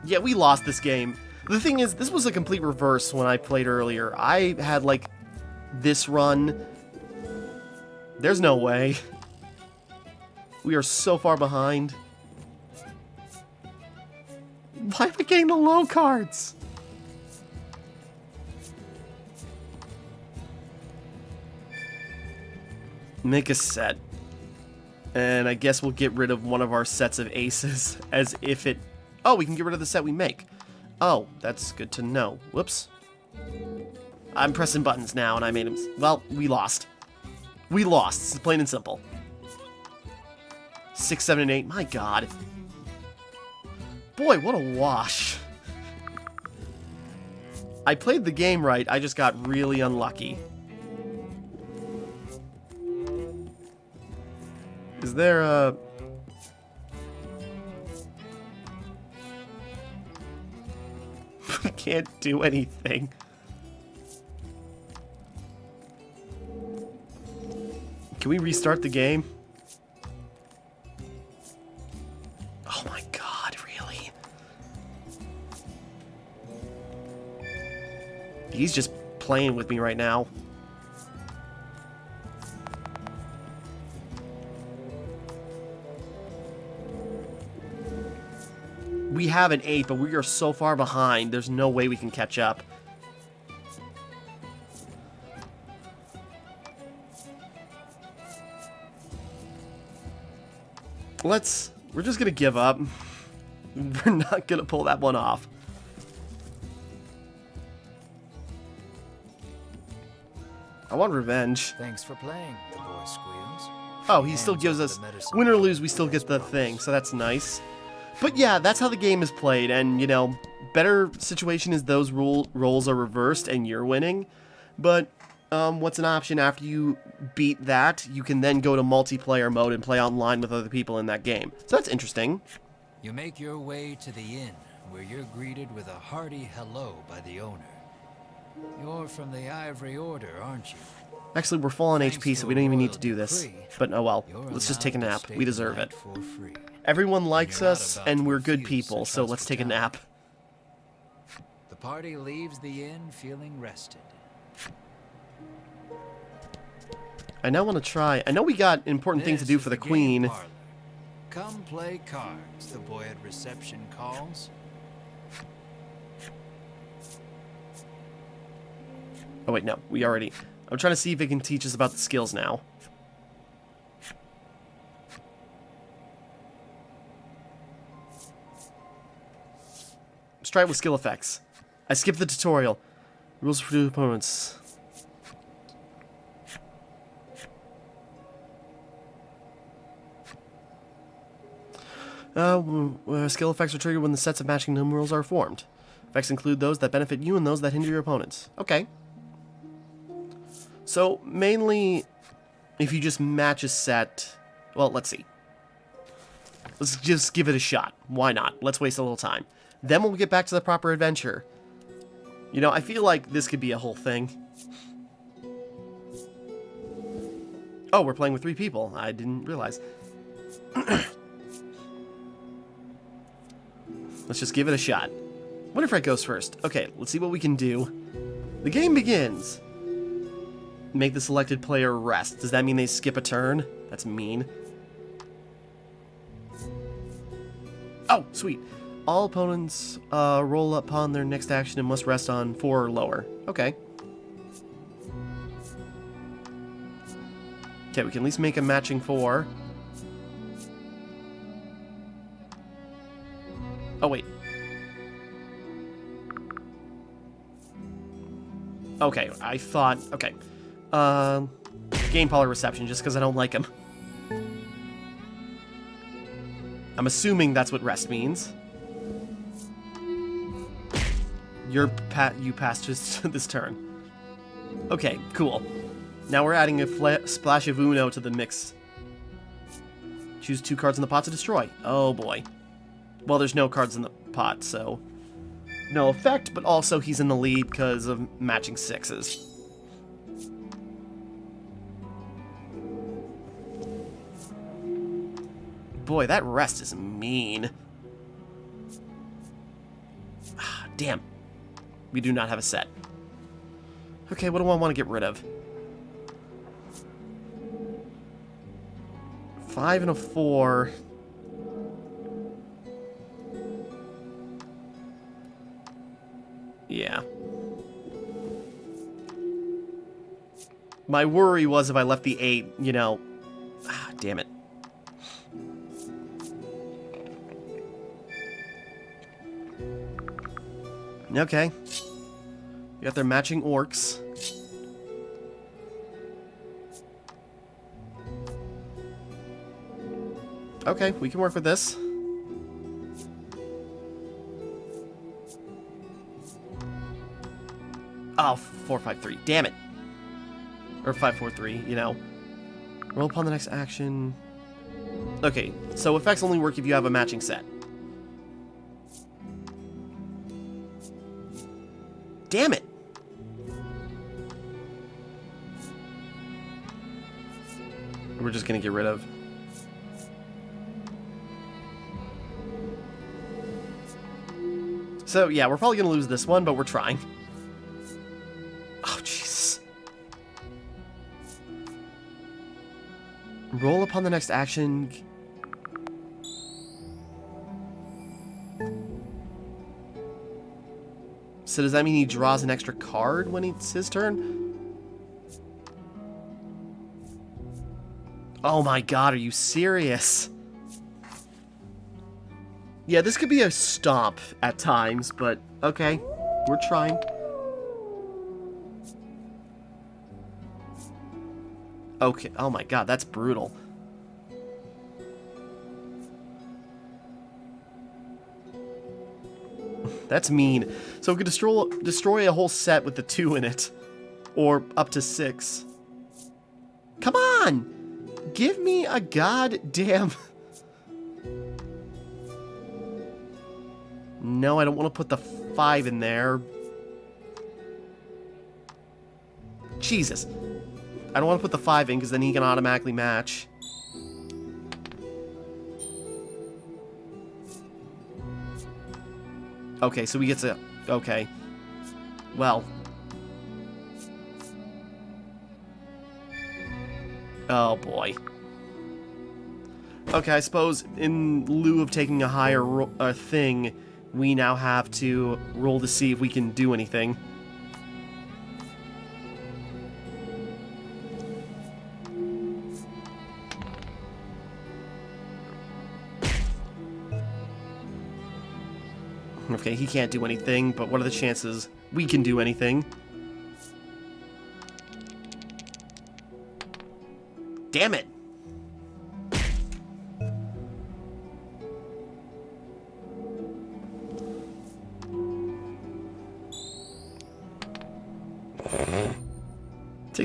Speaker 1: Yeah, we lost this game. The thing is, this was a complete reverse when I played earlier. I had like... this run. There's no way. We are so far behind. Why am I getting the low cards? Make a set. And I guess we'll get rid of one of our sets of aces as if it... Oh, we can get rid of the set we make. Oh, that's good to know. Whoops. I'm pressing buttons now, and I made him... Well, we lost. We lost. It's plain and simple. 6, 7, and 8. My God. Boy, what a wash. I played the game right. I just got really unlucky. Is there a... I can't do anything. Can we restart the game? Oh my God, really? He's just playing with me right now. We have an 8, but we are so far behind, there's no way we can catch up. We're just gonna give up. We're not gonna pull that one off. I want revenge.
Speaker 2: Thanks for playing, the boy squeals.
Speaker 1: Oh, he still gives us... Win or lose, we still get the thing, so that's nice. But yeah, that's how the game is played, and, you know, better situation is those roles are reversed and you're winning. But, what's an option after you beat that? You can then go to multiplayer mode and play online with other people in that game. So that's interesting.
Speaker 2: You make your way to the inn, where you're greeted with a hearty hello by the owner. You're from the Ivory Order, aren't you?
Speaker 1: Actually, we're full on HP, so we don't even need to do this. But oh well, let's just take a nap. We deserve it. Everyone likes us, and we're good people, so let's take a nap.
Speaker 2: The party leaves the inn feeling rested.
Speaker 1: I now want to try... I know we got important things to do for the queen.
Speaker 2: Come play cards, the boy at reception calls.
Speaker 1: Oh wait, no, we already... I'm trying to see if it can teach us about the skills now. Let's try it with skill effects. I skipped the tutorial. Rules for two opponents. Skill effects are triggered when the sets of matching numerals are formed. Effects include those that benefit you and those that hinder your opponents. Okay. So, mainly, if you just match a set... Well, let's see. Let's just give it a shot. Why not? Let's waste a little time. Then we'll get back to the proper adventure. You know, I feel like this could be a whole thing. Oh, we're playing with 3 people. I didn't realize. Let's just give it a shot. Winifred goes first. Okay, let's see what we can do. The game begins. Make the selected player rest. Does that mean they skip a turn? That's mean. Oh, sweet. All opponents roll upon their next action and must rest on 4 or lower. Okay. Okay, we can at least make a matching 4. Oh, wait. Okay, I thought... Okay. Game poly reception, just because I don't like him. I'm assuming that's what rest means. You passed just this turn. Okay, cool. Now we're adding a splash of Uno to the mix. Choose 2 cards in the pot to destroy. Oh boy. Well, there's no cards in the pot, so... no effect, but also he's in the lead because of matching 6s. Boy, that rest is mean. Damn. We do not have a set. Okay, what do I want to get rid of? 5 and a 4. Yeah. My worry was if I left the 8, you know... damn it. Okay. We got their matching orcs. Okay, we can work with this. Oh, 4-5-3. Damn it. Or 5-4-3, you know. Roll upon the next action. Okay, so effects only work if you have a matching set. Damn it! We're just gonna get rid of. So, yeah, we're probably gonna lose this one, but we're trying. Oh, Jesus. Roll upon the next action. So does that mean he draws an extra card when it's his turn? Oh my god, are you serious? Yeah, this could be a stomp at times, but okay, we're trying. Okay, oh my god, that's brutal. That's mean. So we could destroy a whole set with the 2 in it. Or up to 6. Come on! Give me a goddamn... No, I don't want to put the 5 in there. Jesus. I don't want to put the 5 in because then he can automatically match. Okay, so he gets a... Okay. Well. Oh, boy. Okay, I suppose in lieu of taking a higher thing, we now have to roll to see if we can do anything. Okay, he can't do anything, but what are the chances we can do anything? Damn it!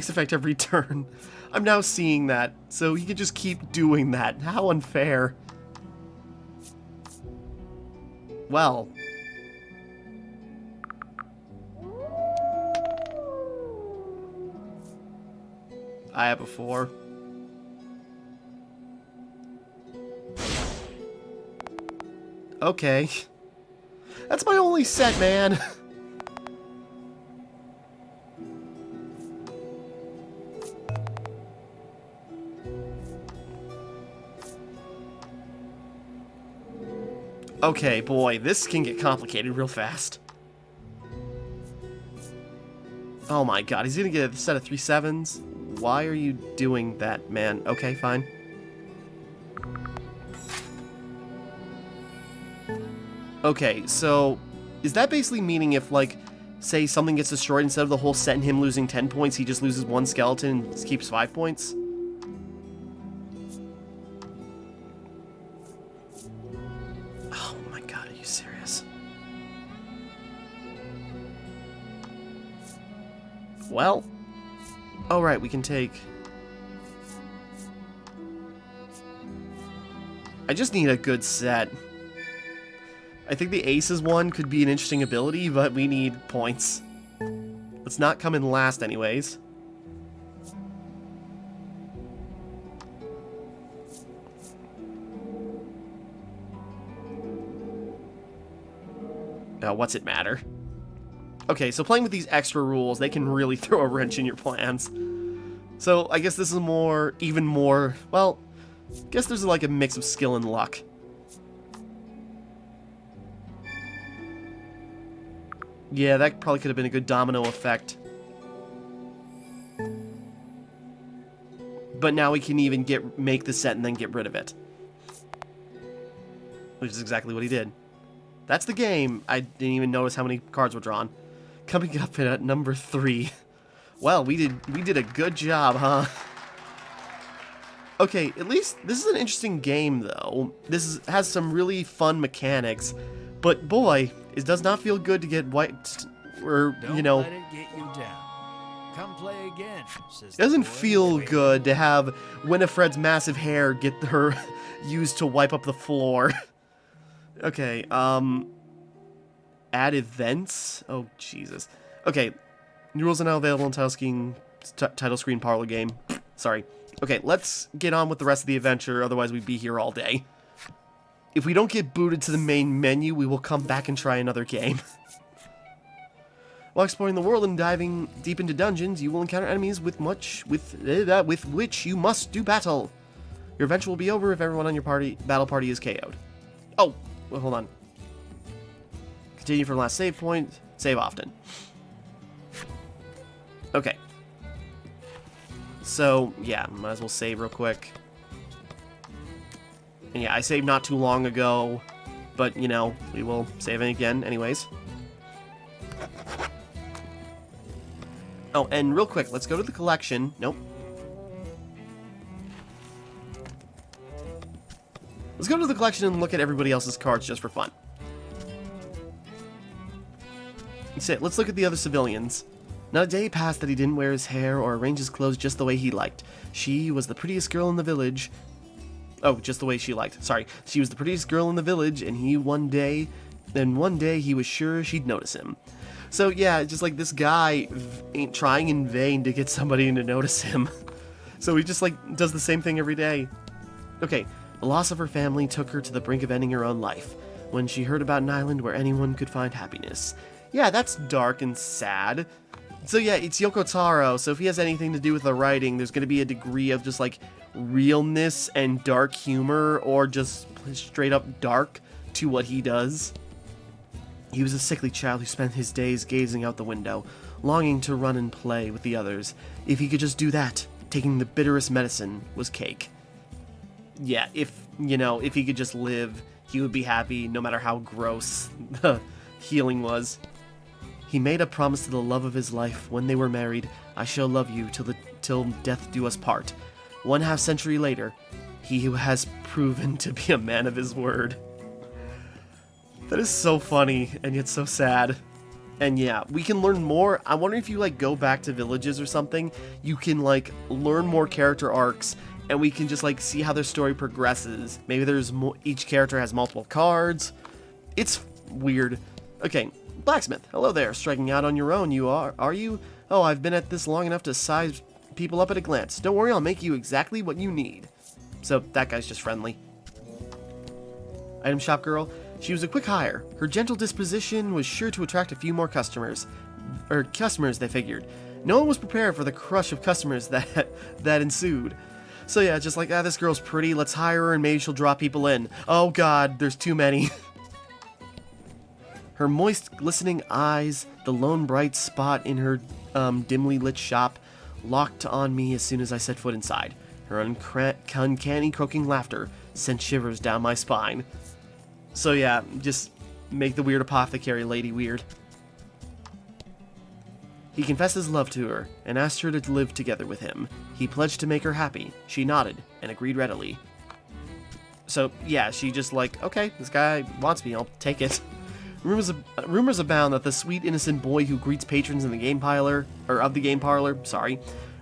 Speaker 1: space effect every turn. I'm now seeing that, so he could just keep doing that. How unfair. Well. I have a 4. Okay. That's my only set, man. Okay, boy, this can get complicated real fast. Oh my god, he's gonna get a set of 3 7s? Why are you doing that, man? Okay, fine. Okay, so is that basically meaning if, like, say something gets destroyed, instead of the whole set and him losing 10 points, he just loses 1 skeleton and keeps 5 points? Oh my god, are you serious? Well, alright, we can take... I just need a good set. I think the Aces one could be an interesting ability, but we need points. Let's not come in last anyways. Now, what's it matter? Okay, so playing with these extra rules, they can really throw a wrench in your plans. So, I guess this is more, even more, well, I guess there's like a mix of skill and luck. Yeah, that probably could have been a good domino effect. But now we can even make the set and then get rid of it. Which is exactly what he did. That's the game. I didn't even notice how many cards were drawn. Coming up at number 3. Well, we did a good job, huh? Okay, at least this is an interesting game, though. Has some really fun mechanics. But boy, it does not feel good to get wiped, or, you know...
Speaker 2: Don't let it get you down. Come play again, says
Speaker 1: It doesn't
Speaker 2: the boy.
Speaker 1: feel good to have Winifred's massive hair get her used to wipe up the floor. Okay, add events? Oh, Jesus. Okay, new rules are now available in title screen parlor game. Sorry. Okay, let's get on with the rest of the adventure, otherwise we'd be here all day. If we don't get booted to the main menu, we will come back and try another game. While exploring the world and diving deep into dungeons, you will encounter enemies with which you must do battle. Your adventure will be over if everyone on your battle party is KO'd. Oh, well, hold on. Continue from last save point. Save often. Okay. So, yeah, might as well save real quick. And yeah, I saved not too long ago, but, you know, we will save it again anyways. Oh, and real quick, let's go to the collection. Nope. Let's go to the collection and look at everybody else's cards just for fun. Let's look at the other civilians. Not a day passed that he didn't wear his hair or arrange his clothes just the way he liked. She was the prettiest girl in the village. Oh, just the way she liked. Sorry. She was the prettiest girl in the village, and one day he was sure she'd notice him. So yeah, just like this guy ain't trying in vain to get somebody to notice him. So he just like does the same thing every day. Okay, the loss of her family took her to the brink of ending her own life when she heard about an island where anyone could find happiness. Yeah, that's dark and sad. So yeah, it's Yoko Taro, so if he has anything to do with the writing, there's going to be a degree of just like realness and dark humor, or just straight up dark to what he does. He was a sickly child who spent his days gazing out the window, longing to run and play with the others. If he could just do that, taking the bitterest medicine was cake. Yeah, if he could just live, he would be happy no matter how gross the healing was. He made a promise to the love of his life when they were married. I shall love you till death do us part. 1/2 century later, he has proven to be a man of his word. That is so funny, and yet so sad. And yeah, we can learn more. I wonder if you like go back to villages or something, you can like learn more character arcs, and we can just like see how their story progresses. Maybe there's each character has multiple cards. It's weird. Okay, Blacksmith. Hello there. Striking out on your own, you are you? Oh, I've been at this long enough to size people up at a glance. Don't worry, I'll make you exactly what you need. So that guy's just friendly. Item shop girl. She was a quick hire. Her gentle disposition was sure to attract a few more customers. Customers, they figured. No one was prepared for the crush of customers that ensued. So yeah, just like, this girl's pretty, let's hire her and maybe she'll draw people in. Oh god, there's too many. Her moist, glistening eyes, the lone bright spot in her dimly lit shop, locked on me as soon as I set foot inside. Her uncanny croaking laughter sent shivers down my spine. So yeah, just make the weird apothecary lady weird. He confessed his love to her and asked her to live together with him. He pledged to make her happy. She nodded and agreed readily. So yeah, she just like, okay, this guy wants me, I'll take it. Rumors abound that the sweet innocent boy who greets patrons in the game parlor,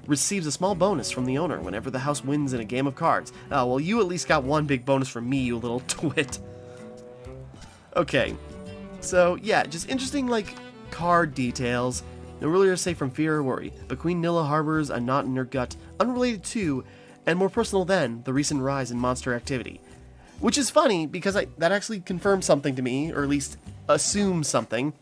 Speaker 1: receives a small bonus from the owner whenever the house wins in a game of cards. Oh, well, you at least got one big bonus from me, you little twit. Okay, so yeah, just interesting, like, card details. No really to say from fear or worry, but Queen Nilla harbors a knot in her gut, unrelated to, and more personal than, the recent rise in monster activity. Which is funny, because that actually confirms something to me, or at least assumes something.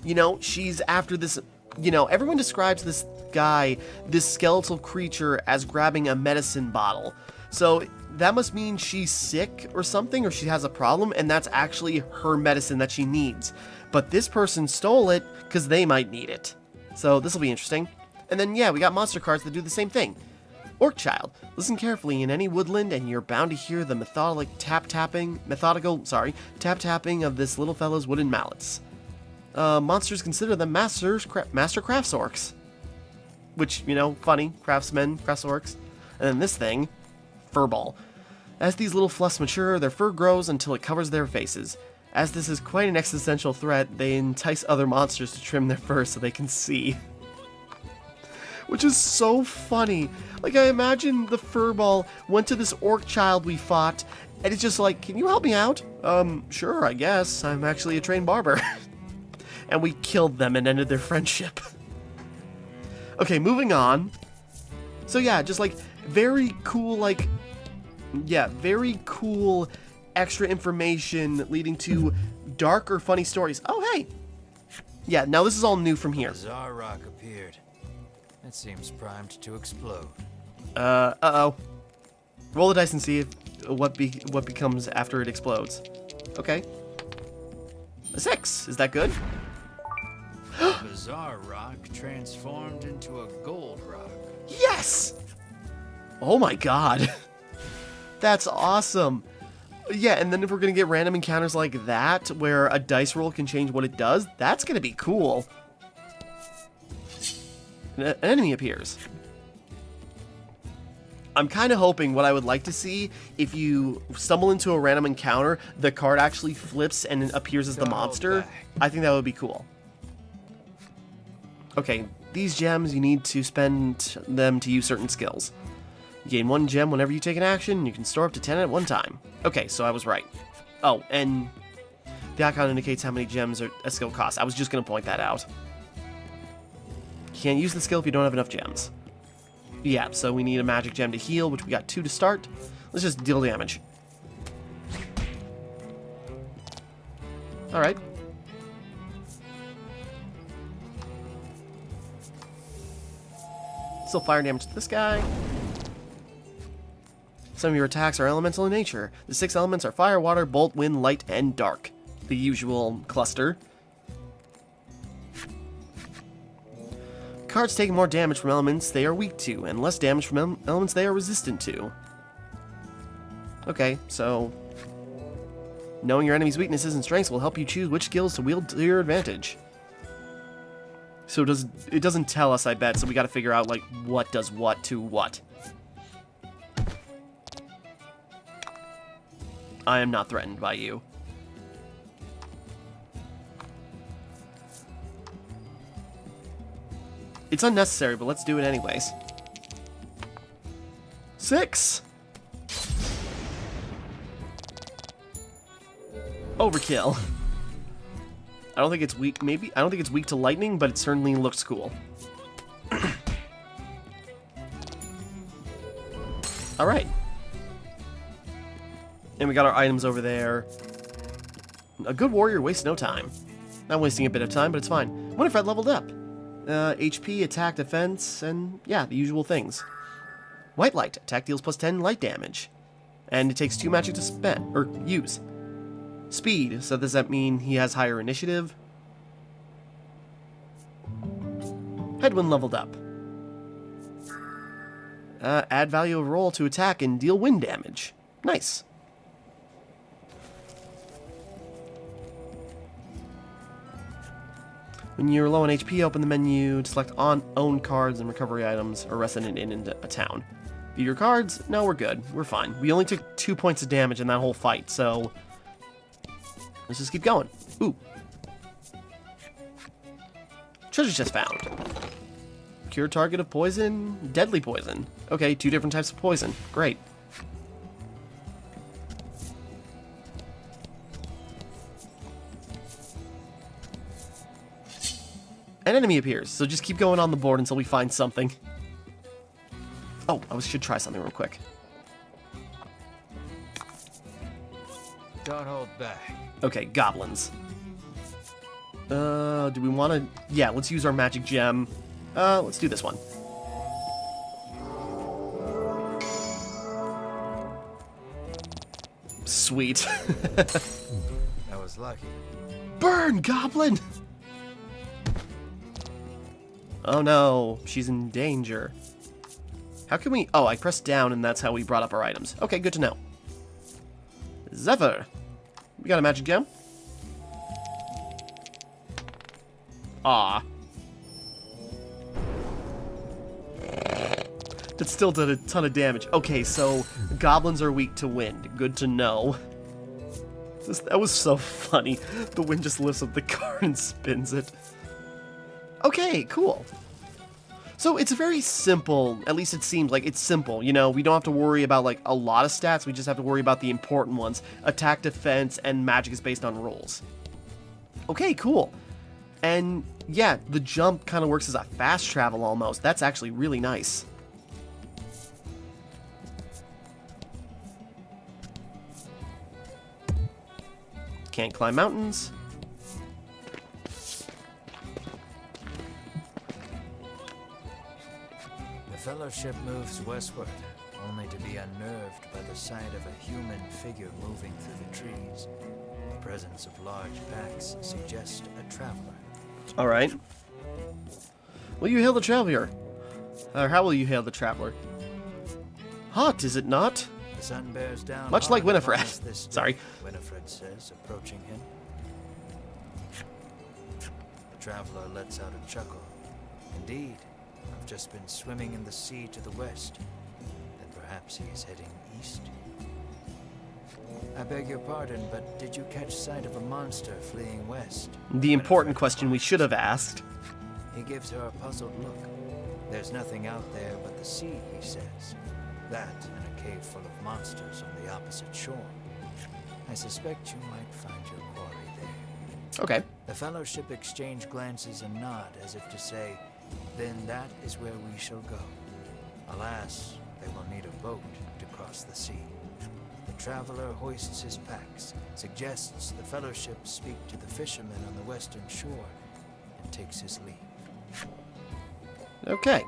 Speaker 1: You know, she's after this, you know, everyone describes this guy, this skeletal creature, as grabbing a medicine bottle. So that must mean she's sick or something, or she has a problem, and that's actually her medicine that she needs. But this person stole it because they might need it. So this will be interesting. And then, yeah, we got monster cards that do the same thing. Orc Child. Listen carefully in any woodland, and you're bound to hear the methodical tap-tapping of this little fellow's wooden mallets. Monsters consider them master crafts orcs. Which, you know, funny. Craftsmen, crafts orcs. And then this thing, Furball. As these little fluffs mature, their fur grows until it covers their faces. As this is quite an existential threat, they entice other monsters to trim their fur so they can see. Which is so funny. Like, I imagine the Furball went to this orc child we fought, and it's just like, can you help me out? Sure, I guess. I'm actually a trained barber. And we killed them and ended their friendship. Okay, moving on. So yeah, just like, very cool, like, yeah, very cool extra information leading to dark or funny stories. Oh, hey! Yeah, now this is all new from here.
Speaker 2: A bizarre rock appeared. It seems primed to explode.
Speaker 1: Uh-oh. Roll the dice and see if what becomes after it explodes. Okay. A 6. Is that good?
Speaker 2: A bizarre rock transformed into a gold rock.
Speaker 1: Yes! Oh my god. That's awesome. Yeah, and then if we're gonna get random encounters like that, where a dice roll can change what it does, that's gonna be cool. An enemy appears. I'm kind of hoping what I would like to see, if you stumble into a random encounter, the card actually flips and appears as the monster. I think that would be cool. Okay, these gems, you need to spend them to use certain skills. You gain 1 gem whenever you take an action, and you can store up to 10 at one time. Okay, so I was right. Oh, and the icon indicates how many gems a skill costs. I was just going to point that out. You can't use the skill if you don't have enough gems. Yeah, so we need a magic gem to heal, which we got 2 to start. Let's just deal damage. Alright. Still fire damage to this guy. Some of your attacks are elemental in nature. The 6 elements are fire, water, bolt, wind, light, and dark. The usual cluster. Cards taking more damage from elements they are weak to, and less damage from elements they are resistant to. Okay, so knowing your enemy's weaknesses and strengths will help you choose which skills to wield to your advantage. So it doesn't tell us, I bet, so we gotta figure out, like, what does what to what. I am not threatened by you. It's unnecessary, but let's do it anyways. 6! Overkill. I don't think it's weak, maybe? I don't think it's weak to lightning, but it certainly looks cool. Alright. And we got our items over there. A good warrior wastes no time. I'm wasting a bit of time, but it's fine. Winifred leveled up. HP, attack, defense, and yeah, the usual things. White light. Attack deals plus 10 light damage. And it takes 2 magic to spend, or use. Speed. So does that mean he has higher initiative? Headwind leveled up. Add value of roll to attack and deal wind damage. Nice. When you're low on HP, open the menu to select own cards and recovery items or resident in a town. View your cards? No, we're good. We're fine. We only took 2 points of damage in that whole fight, so let's just keep going. Ooh. Treasure chest found. Cure target of poison, deadly poison. Okay, 2 different types of poison. Great. An enemy appears, so just keep going on the board until we find something. Oh, I should try something real quick.
Speaker 2: Don't hold back.
Speaker 1: Okay, goblins. Do we want to... Yeah, let's use our magic gem. Let's do this one. Sweet.
Speaker 2: I was lucky.
Speaker 1: Burn, goblin! Oh no, she's in danger. How can we... Oh, I pressed down and that's how we brought up our items. Okay, good to know. Zephyr. We got a magic gem? Ah. That still did a ton of damage. Okay, so goblins are weak to wind. Good to know. That was so funny. The wind just lifts up the card and spins it. Okay, cool. So it's very simple, at least it seems like it's simple, you know, we don't have to worry about like a lot of stats, we just have to worry about the important ones. Attack, defense, and magic is based on rolls. Okay, cool. And yeah, the jump kind of works as a fast travel almost. That's actually really nice. Can't climb mountains.
Speaker 2: The Fellowship moves westward, only to be unnerved by the sight of a human figure moving through the trees. The presence of large packs suggests a traveler.
Speaker 1: Alright. Will you hail the traveler? Or how will you hail the traveler? Hot, is it not?
Speaker 2: The sun bears down.
Speaker 1: Much like Winifred.
Speaker 2: Sorry. Winifred says, approaching him. The traveler lets out a chuckle. Indeed, I've just been swimming in the sea to the west. Then perhaps he is heading east. I beg your pardon, but did you catch sight of a monster fleeing west?
Speaker 1: The important question we should have asked.
Speaker 2: He gives her a puzzled look. There's nothing out there but the sea, he says. That and a cave full of monsters on the opposite shore. I suspect you might find your quarry there.
Speaker 1: Okay.
Speaker 2: The Fellowship exchange glances and nod as if to say, then that is where we shall go. Alas, they will need a boat to cross the sea. The traveler hoists his packs, suggests the Fellowship speak to the fishermen on the western shore, and takes his leave.
Speaker 1: Okay.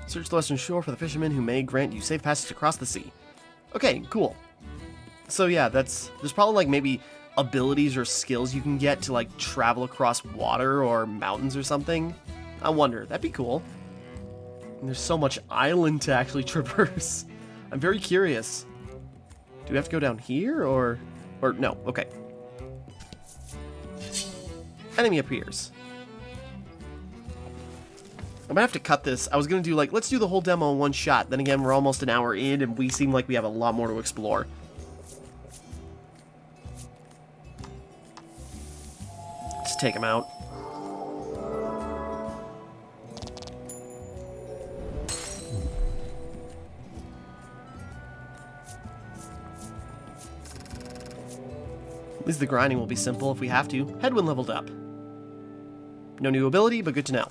Speaker 1: Search the western shore for the fishermen who may grant you safe passage across the sea. Okay, cool. So yeah, there's probably like maybe abilities or skills you can get to like travel across water or mountains or something. I wonder, that'd be cool. And there's so much island to actually traverse. I'm very curious. Do we have to go down here or no, okay. Enemy appears. I'm gonna have to cut this. I was gonna do like, let's do the whole demo in one shot. Then again, we're almost an hour in and we seem like we have a lot more to explore. Let's take him out. At least the grinding will be simple if we have to. Headwind leveled up. No new ability, but good to know.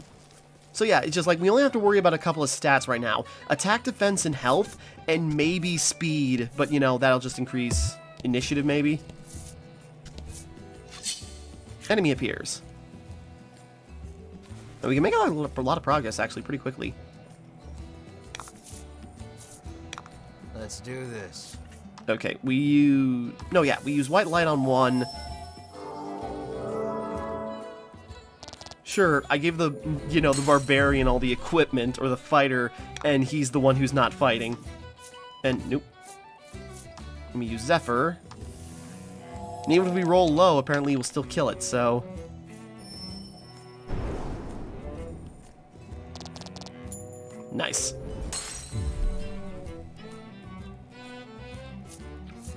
Speaker 1: So yeah, it's just like we only have to worry about a couple of stats right now. Attack, defense, and health, and maybe speed. But, you know, that'll just increase initiative, maybe. Enemy appears. And we can make a lot of progress, actually, pretty quickly.
Speaker 2: Let's do this.
Speaker 1: Okay, we use... No, yeah, we use white light on one. Sure, I gave the, you know, the barbarian all the equipment, or the fighter, and he's the one who's not fighting. And, nope. Let me use Zephyr. And even if we roll low, apparently we'll still kill it, so... Nice.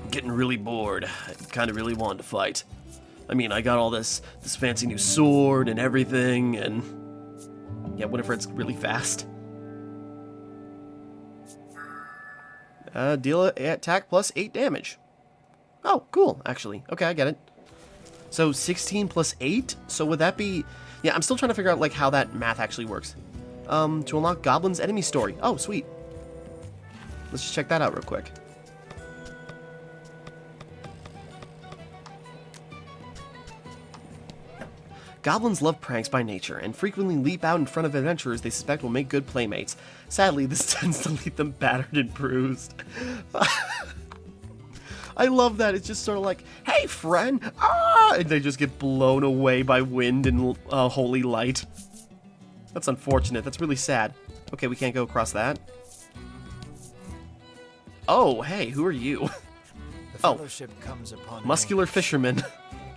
Speaker 1: I'm getting really bored. I kind of really wanted to fight. I mean, I got all this fancy new sword and everything, and... Yeah, Winifred's really fast. Deal attack plus 8 damage. Oh, cool, actually. Okay, I get it. So, 16 plus 8? So would that be... Yeah, I'm still trying to figure out, like, how that math actually works. To unlock Goblin's enemy story. Oh, sweet. Let's just check that out real quick. Goblins love pranks by nature, and frequently leap out in front of adventurers they suspect will make good playmates. Sadly, this tends to leave them battered and bruised. I love that. It's just sort of like, hey, friend! Ah! And they just get blown away by wind and holy light. That's unfortunate. That's really sad. Okay, we can't go across that. Oh, hey, who are you?
Speaker 2: The fellowship comes upon
Speaker 1: muscular fisherman.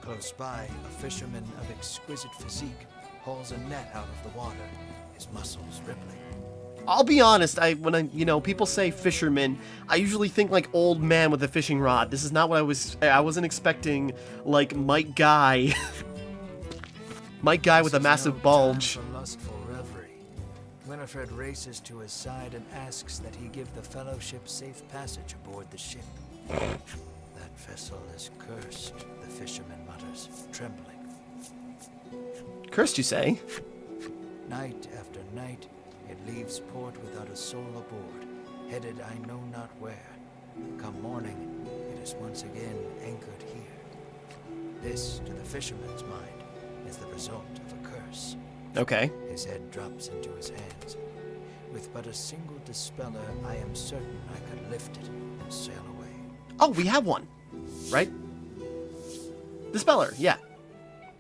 Speaker 2: Close by, a fisherman of exquisite physique hauls a net out of the water, his muscles rippling.
Speaker 1: I'll be honest, when you know, people say fisherman, I usually think like old man with a fishing rod. This is not what I wasn't expecting, like Mike Guy. Mike Guy with a massive bulge.
Speaker 2: For lustful reverie. Winifred races to his side and asks that he give the fellowship safe passage aboard the ship. That vessel is cursed, the fisherman mutters, trembling.
Speaker 1: Cursed, you say?
Speaker 2: Night after night, it leaves port without a soul aboard, headed I know not where. Come morning, it is once again anchored here. This, to the fisherman's mind, is the result of a curse.
Speaker 1: Okay.
Speaker 2: His head drops into his hands. With but a single dispeller, I am certain I could lift it and sail away.
Speaker 1: Oh, we have one, right? Dispeller, yeah.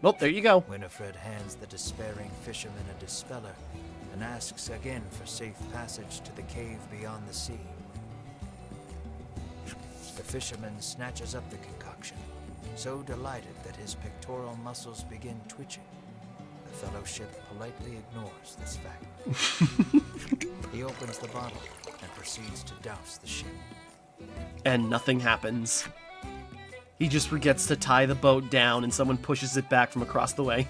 Speaker 1: Well, there you go.
Speaker 2: Winifred hands the despairing fisherman a dispeller and asks again for safe passage to the cave beyond the sea. The fisherman snatches up the concoction, so delighted that his pectoral muscles begin twitching. The fellowship politely ignores this fact. He opens the bottle and proceeds to douse the ship.
Speaker 1: And nothing happens. He just forgets to tie the boat down and someone pushes it back from across the way.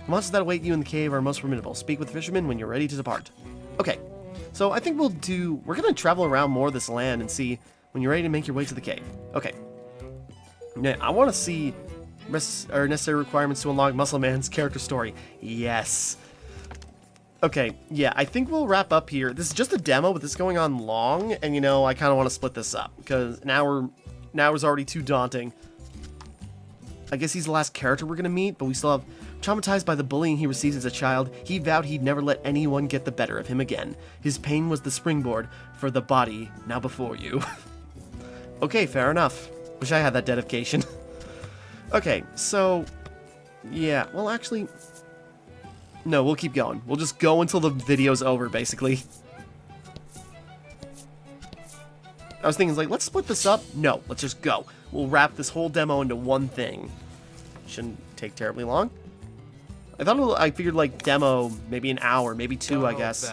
Speaker 1: The monsters that await you in the cave are most formidable. Speak with the fisherman when you're ready to depart. Okay, so I think we're gonna travel around more of this land and see when you're ready to make your way to the cave. Okay. Now, I want to see necessary requirements to unlock Muscle Man's character story. Yes. Okay, yeah, I think we'll wrap up here. This is just a demo, but this is going on long, and you know, I kind of want to split this up, because an hour's already too daunting. I guess he's the last character we're gonna meet, but we still have... Traumatized by the bullying he received as a child, he vowed he'd never let anyone get the better of him again. His pain was the springboard for the body now before you. Okay, fair enough. Wish I had that dedication. Okay, so... Yeah, well actually... No, we'll keep going. We'll just go until the video's over, basically. I was thinking, like, let's split this up. No, let's just go. We'll wrap this whole demo into one thing. Shouldn't take terribly long. I figured, like, demo, maybe an hour, maybe two, I guess.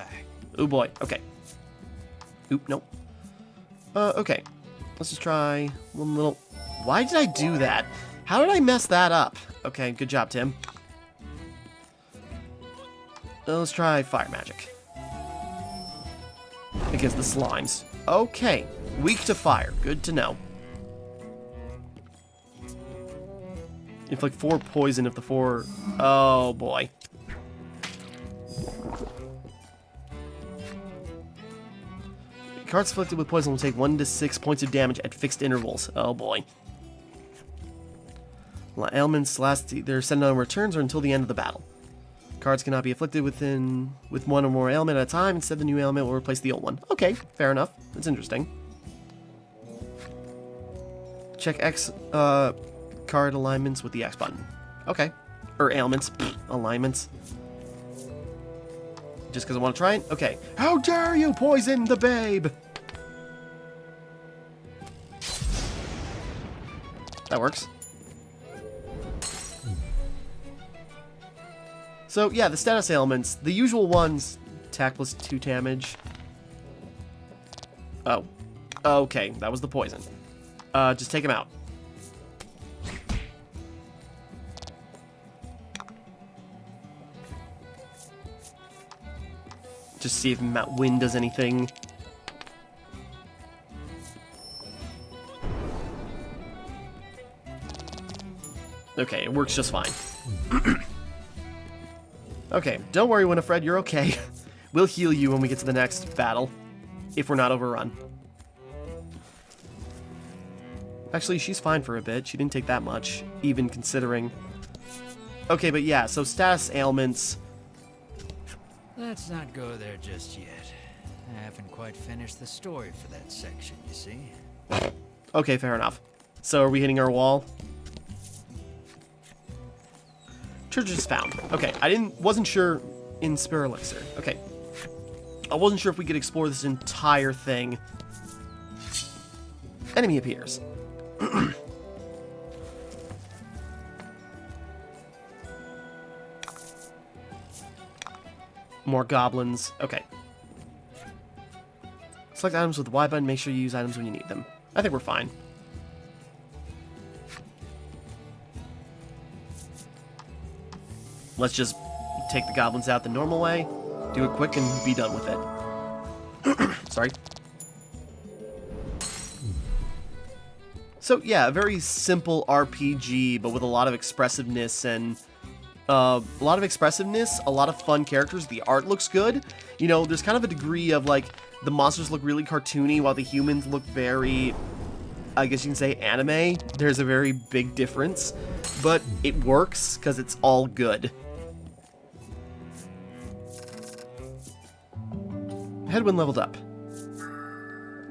Speaker 1: Oh boy, okay. Oop, nope. Okay. Let's just try one little... Why did I do that? How did I mess that up? Okay, good job, Tim. Let's try fire magic. Against the slimes. Okay. Weak to fire. Good to know. Inflict 4 poison if the 4... Oh, boy. Cards afflicted with poison will take 1 to 6 points of damage at fixed intervals. Oh, boy. Ailments last their send on returns or until the end of the battle. Cards cannot be afflicted with one or more ailment at a time. Instead, the new ailment will replace the old one. Okay, fair enough. That's interesting. Check X card alignments with the X button. Okay. Or ailments. Pfft, alignments. Just because I want to try it? Okay. How dare you poison the babe! That works. So, yeah, the status ailments. The usual ones. Attack plus 2 damage. Oh. Okay, that was the poison. Just take him out. Just see if wind does anything. Okay, it works just fine. Okay, don't worry, Winifred, you're okay. We'll heal you when we get to the next battle, if we're not overrun. Actually, she's fine for a bit. She didn't take that much, even considering. Okay, but yeah, so status ailments.
Speaker 2: Let's not go there just yet. I haven't quite finished the story for that section, you see.
Speaker 1: Okay, fair enough. So are we hitting our wall? Treasure is found. Okay, wasn't sure in Spirit Elixir. Okay. I wasn't sure if we could explore this entire thing. Enemy appears. More goblins. Okay. Select items with the Y button. Make sure you use items when you need them. I think we're fine. Let's just take the goblins out the normal way, do it quick, and be done with it. Sorry. So yeah, a very simple RPG, but with a lot of expressiveness and a lot of fun characters. The art looks good. You know, there's kind of a degree of like the monsters look really cartoony while the humans look very, I guess you can say, anime. There's a very big difference, but it works because it's all good. Headwind leveled up.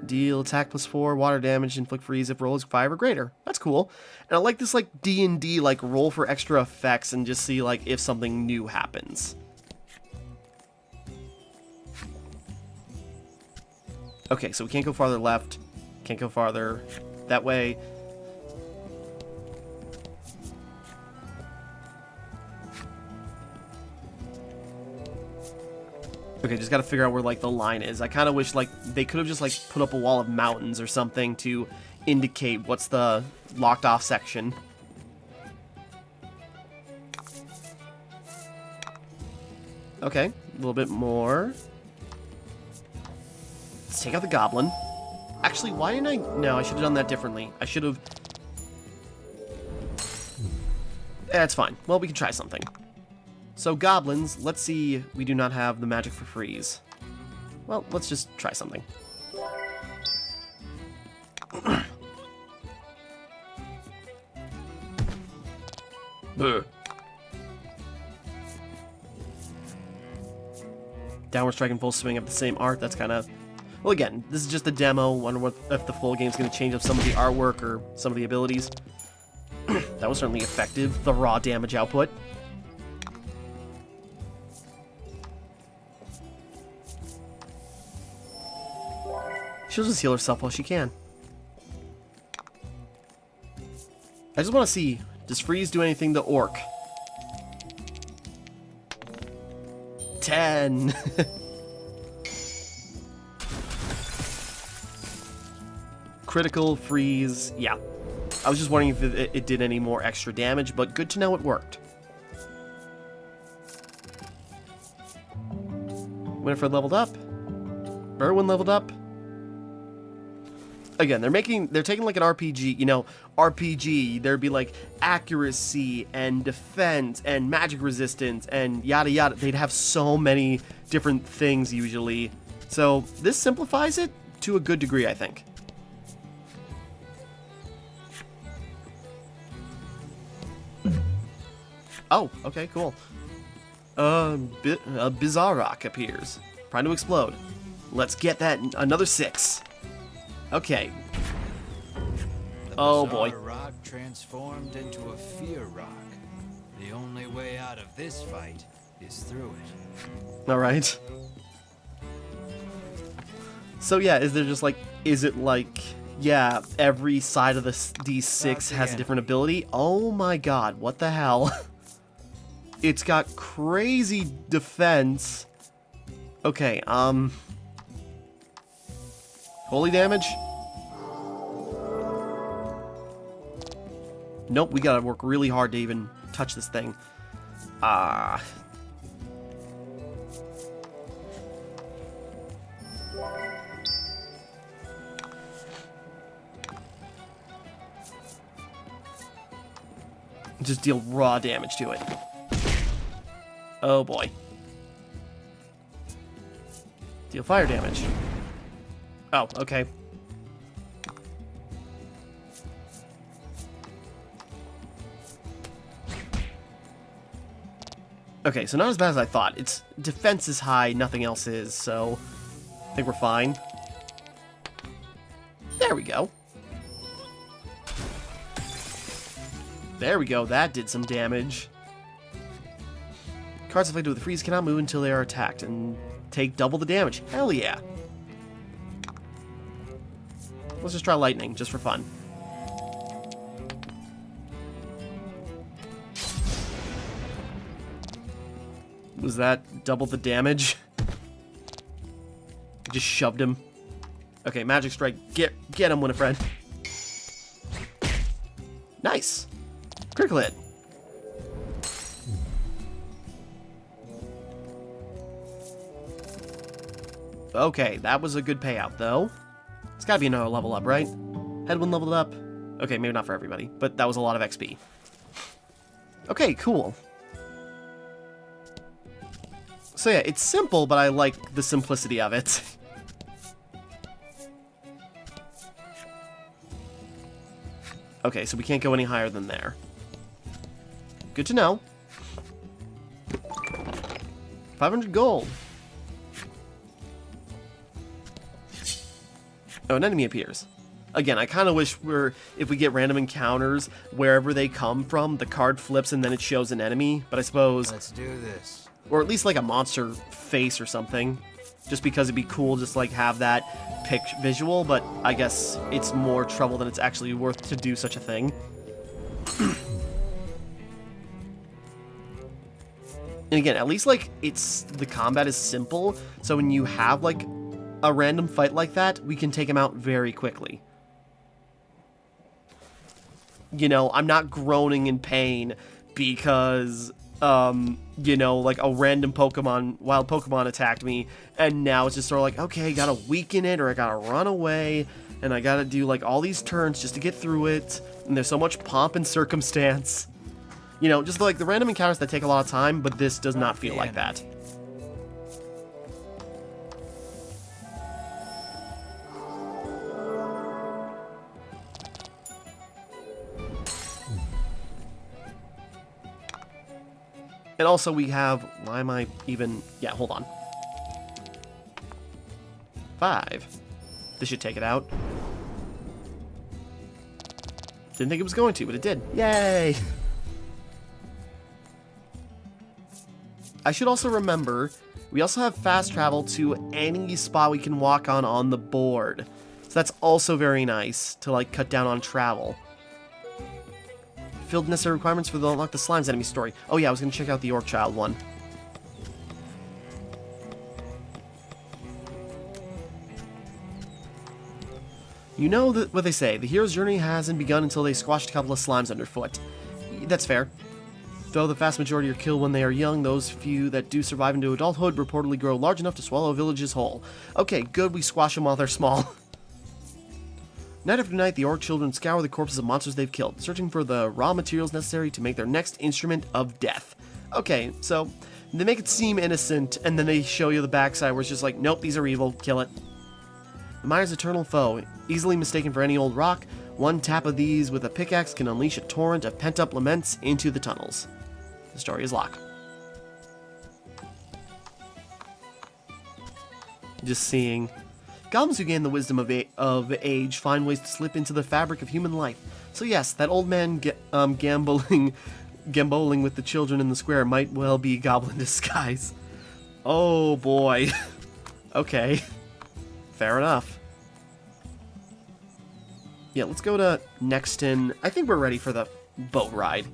Speaker 1: Deal attack plus 4, water damage, inflict freeze if roll is 5 or greater. That's cool. And I like this like D&D like roll for extra effects and just see like if something new happens. Okay, so we can't go farther left. Can't go farther that way. Okay, just gotta figure out where, like, the line is. I kind of wish, like, they could have just, like, put up a wall of mountains or something to indicate what's the locked-off section. Okay, a little bit more. Let's take out the goblin. Actually, why didn't I... No, I should have done that differently. I should have... That's fine. Well, we can try something. So goblins, let's see, we do not have the magic for freeze. Well, let's just try something. Downward strike and full swing have the same art. That's kind of... Well, again, this is just a demo. Wonder if the full game's going to change up some of the artwork or some of the abilities. That was certainly effective, the raw damage output. She'll just heal herself while she can. I just want to see, does freeze do anything to orc? 10. Critical freeze, yeah. I was just wondering if it did any more extra damage, but good to know it worked. Winifred leveled up. Berwin leveled up. again, they're taking like an RPG, you know, RPG, there'd be like accuracy and defense and magic resistance and yada yada. They'd have so many different things usually. So this simplifies it to a good degree, I think. Oh, okay, cool. A bizarre rock appears, trying to explode. Let's get that another 6. Okay. Oh boy.
Speaker 2: The rock transformed into a fear rock. The only way out of this fight is through it.
Speaker 1: All right. So yeah, is it like, yeah, every side of these 6 has a different ability? Oh my god, what the hell? It's got crazy defense. Okay, holy damage? Nope, we gotta work really hard to even touch this thing. Just deal raw damage to it. Oh boy. Deal fire damage. Oh, okay. Okay, so not as bad as I thought. Its defense is high, nothing else is, so I think we're fine. There we go. There we go, that did some damage. Cards afflicted with freeze cannot move until they are attacked and take double the damage. Hell yeah. Let's just try lightning, just for fun. Was that double the damage? Just shoved him. Okay, magic strike. Get him, Winifred. Nice. Critical hit. Okay, that was a good payout, though. It's gotta be another level up, right? Headwind leveled up. Okay, maybe not for everybody, but that was a lot of XP. Okay, cool. So yeah, it's simple, but I like the simplicity of it. Okay, so we can't go any higher than there. Good to know. 500 gold. Oh, an enemy appears. Again, I kind of wish if we get random encounters, wherever they come from, the card flips and then it shows an enemy, but I suppose...
Speaker 2: Let's do this.
Speaker 1: Or at least like a monster face or something. Just because it'd be cool just like have that visual, but I guess it's more trouble than it's actually worth to do such a thing. And again, at least like the combat is simple, so when you have like a random fight like that, we can take him out very quickly. You know, I'm not groaning in pain because, you know, like a random wild Pokemon attacked me, and now it's just sort of like, okay, I gotta weaken it, or I gotta run away, and I gotta do like all these turns just to get through it, and there's so much pomp and circumstance. You know, just like the random encounters that take a lot of time, but this does not feel like that. And also we have, why am I even, yeah, hold on. 5. This should take it out. Didn't think it was going to, but it did. Yay! I should also remember, we also have fast travel to any spot we can walk on the board. So that's also very nice to like cut down on travel. Filled necessary requirements for the Unlock the Slimes enemy story. Oh yeah, I was going to check out the Orc Child one. You know what they say, the hero's journey hasn't begun until they squashed a couple of slimes underfoot. That's fair. Though the vast majority are killed when they are young, those few that do survive into adulthood reportedly grow large enough to swallow villages whole. Okay, good, we squash them while they're small. Night after night, the orc children scour the corpses of monsters they've killed, searching for the raw materials necessary to make their next instrument of death. Okay, so they make it seem innocent, and then they show you the backside where it's just like, nope, these are evil, kill it. The mire's eternal foe, easily mistaken for any old rock, one tap of these with a pickaxe can unleash a torrent of pent-up laments into the tunnels. The story is locked. Just seeing. Goblins who gain the wisdom of age find ways to slip into the fabric of human life. So yes, that old man gamboling with the children in the square might well be goblin disguise. Oh boy. Okay. Fair enough. Yeah, let's go to Nexton. I think we're ready for the boat ride.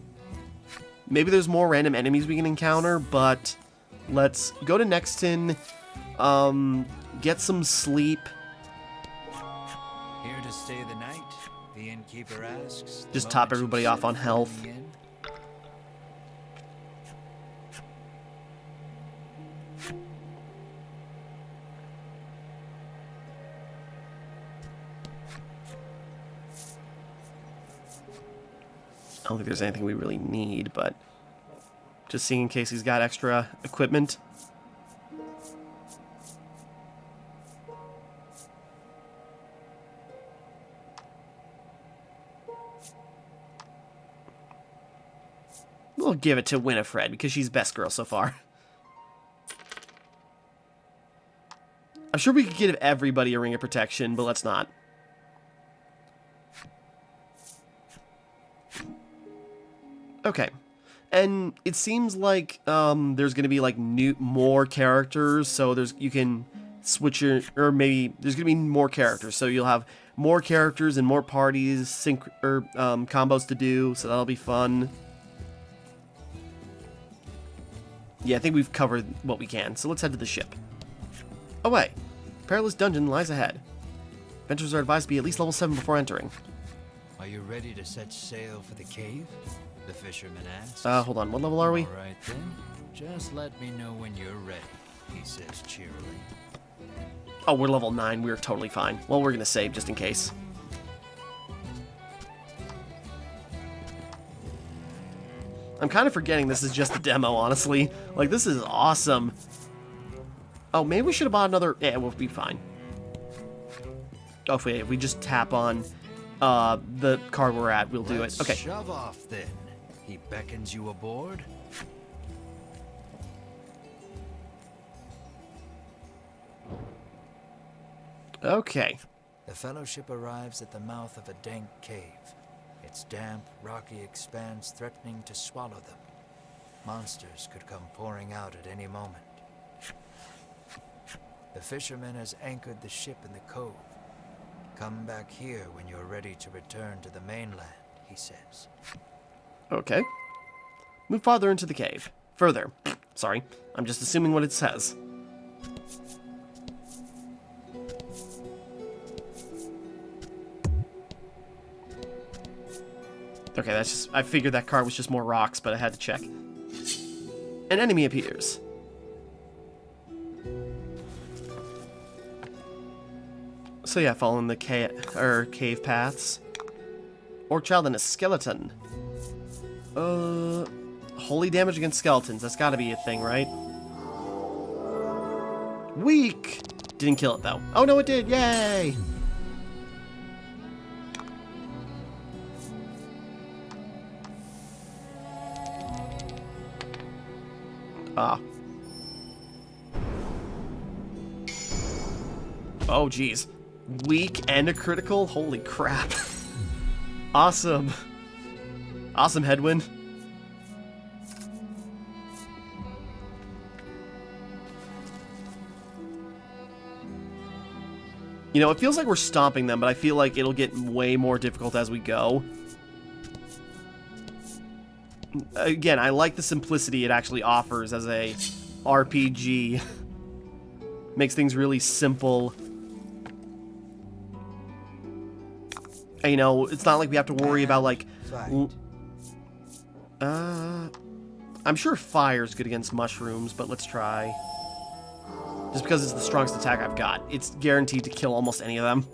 Speaker 1: Maybe there's more random enemies we can encounter, but let's go to Nexton. Get some sleep.
Speaker 2: Here to stay the night? The innkeeper asks.
Speaker 1: Just top everybody off on health. I don't think there's anything we really need, but just seeing in case he's got extra equipment. We'll give it to Winifred, because she's best girl so far. I'm sure we could give everybody a ring of protection, but let's not. Okay. And it seems like there's going to be like more characters, so you can switch or maybe there's going to be more characters, so you'll have more characters and more parties, combos to do, so that'll be fun. Yeah, I think we've covered what we can, so let's head to the ship. Away. Perilous dungeon lies ahead. Adventurers are advised to be at least level 7 before entering.
Speaker 2: Are you ready to set sail for the cave? The fisherman asks.
Speaker 1: Hold on, what level are we?
Speaker 2: All right then, just let me know when you're ready, he says cheerily.
Speaker 1: Oh, we're level 9, we're totally fine. Well, we're gonna save just in case. I'm kind of forgetting this is just a demo, honestly. Like, this is awesome. Oh, maybe we should have bought another... Yeah, we'll be fine. Oh, if we just tap on the card we're at, we'll do it. Okay.
Speaker 2: Shove off, then. He beckons you aboard.
Speaker 1: Okay.
Speaker 2: The Fellowship arrives at the mouth of a dank cave. Its damp, rocky expanse threatening to swallow them. Monsters could come pouring out at any moment. The fisherman has anchored the ship in the cove. Come back here when you're ready to return to the mainland, he says.
Speaker 1: Okay. Move farther into the cave. Further. Sorry, I'm just assuming what it says. Okay, that's just... I figured that card was just more rocks, but I had to check. An enemy appears. So yeah, following the cave paths. Orc child and a skeleton. Holy damage against skeletons. That's gotta be a thing, right? Weak! Didn't kill it, though. Oh, no, it did! Yay! Ah. Oh, geez. Weak and a critical? Holy crap. Awesome. Awesome, Headwind. You know, it feels like we're stomping them, but I feel like it'll get way more difficult as we go. Again, I like the simplicity it actually offers as a RPG. Makes things really simple. And, you know, it's not like we have to worry about, like... I'm sure fire's good against mushrooms, but let's try. Just because it's the strongest attack I've got. It's guaranteed to kill almost any of them.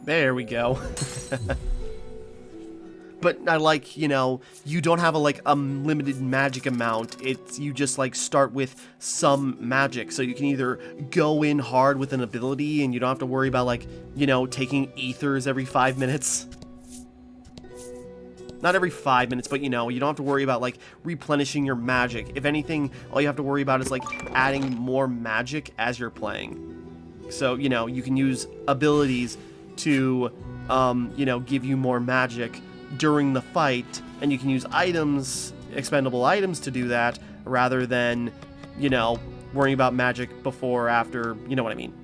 Speaker 1: There we go. But I like, you know, you don't have a like unlimited magic amount. It's you just like start with some magic. So you can either go in hard with an ability and you don't have to worry about like, you know, taking ethers every 5 minutes. Not every 5 minutes, but you know, you don't have to worry about like replenishing your magic. If anything, all you have to worry about is like adding more magic as you're playing. So, you know, you can use abilities to, you know, give you more magic during the fight, and you can use items, expendable items, to do that rather than, you know, worrying about magic before or after, you know what I mean.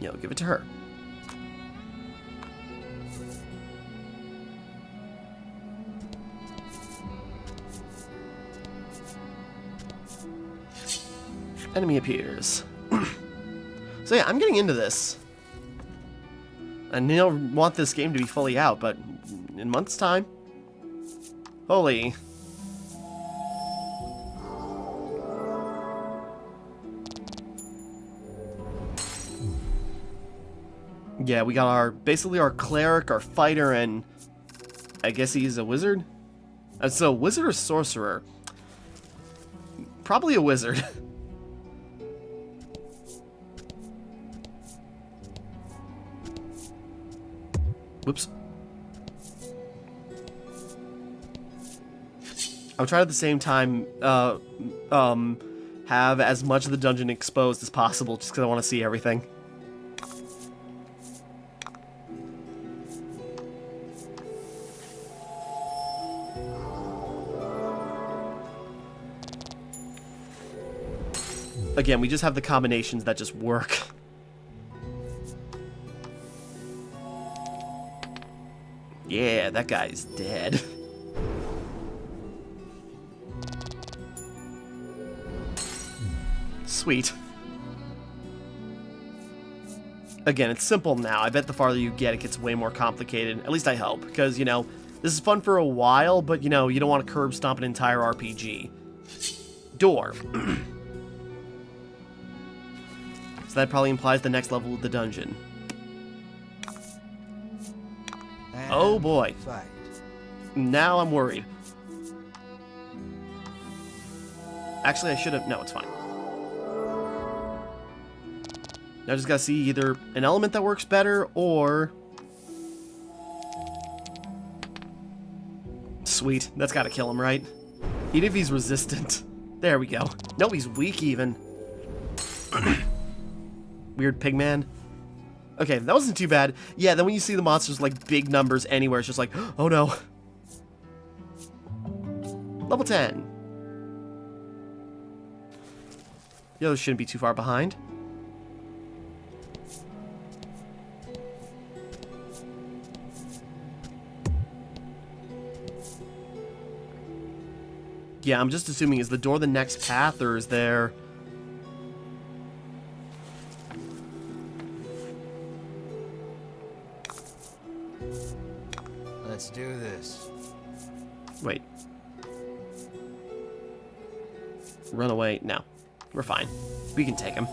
Speaker 1: You know, give it to her. Enemy appears. So yeah, I'm getting into this. I don't want this game to be fully out, but in months' time. Holy. Yeah, we got basically our cleric, our fighter, and I guess he's a wizard? So, wizard or sorcerer? Probably a wizard. Whoops. I'll try at the same time, have as much of the dungeon exposed as possible, just because I want to see everything. Again, we just have the combinations that just work. Yeah, that guy's dead. Sweet. Again, it's simple now. I bet the farther you get, it gets way more complicated. At least I hope. Because, you know, this is fun for a while, but, you know, you don't want to curb stomp an entire RPG. Door. So that probably implies the next level of the dungeon. Oh boy.
Speaker 2: Fight.
Speaker 1: Now I'm worried. Actually, I should have... No, it's fine. Now I just gotta see either an element that works better, or... Sweet. That's gotta kill him, right? Even if he's resistant. There we go. No, he's weak even. Weird pigman. Okay, that wasn't too bad. Yeah, then when you see the monsters like big numbers anywhere, it's just like, oh no. Level 10. The others shouldn't be too far behind. Yeah, I'm just assuming, is the door the next path, or is there...
Speaker 2: Let's do this.
Speaker 1: Wait. Run away? No. We're fine. We can take him.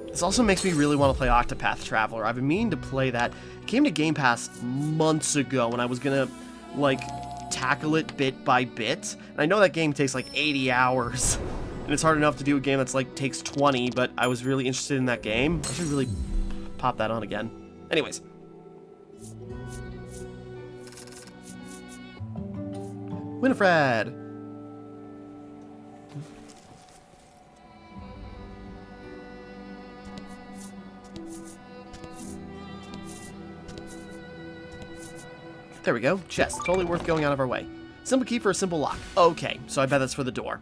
Speaker 1: This also makes me really want to play Octopath Traveler. I've been meaning to play that. It came to Game Pass months ago, and I was gonna, like, tackle it bit by bit. And I know that game takes like 80 hours. And it's hard enough to do a game that's like takes 20, but I was really interested in that game. I should really pop that on again. Anyways. Winifred! There we go. Chest. Totally worth going out of our way. Simple key for a simple lock. Okay, so I bet that's for the door.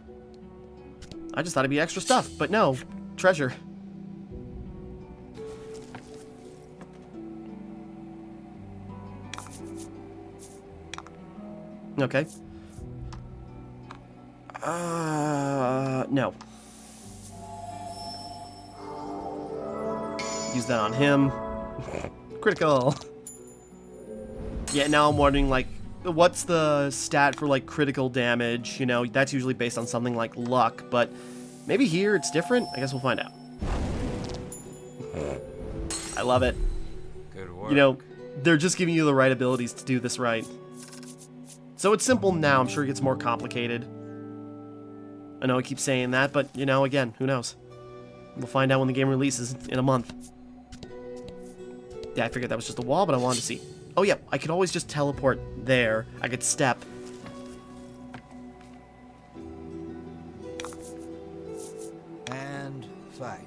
Speaker 1: I just thought it'd be extra stuff, but no. Treasure. Okay. No. Use that on him. Critical. Yeah, now I'm wondering, like, what's the stat for like critical damage? You know, that's usually based on something like luck, but maybe here it's different. I guess we'll find out. I love it.
Speaker 2: Good work.
Speaker 1: You know, they're just giving you the right abilities to do this right. So it's simple now. I'm sure it gets more complicated. I know I keep saying that, but, you know, again, who knows? We'll find out when the game releases in a month. Yeah, I figured that was just a wall, but I wanted to see. Oh, yeah, I could always just teleport there. I could step.
Speaker 2: And fight.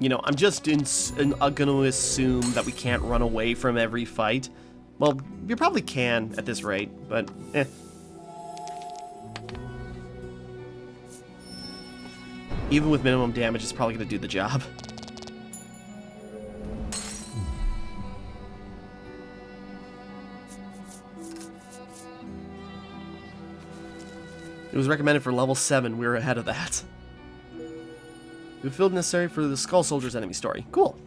Speaker 1: You know, I'm just going to assume that we can't run away from every fight. Well, you probably can at this rate, but eh. Even with minimum damage, it's probably going to do the job. It was recommended for level 7. We were ahead of that. We filled necessary for the Skull Soldier's enemy story. Cool.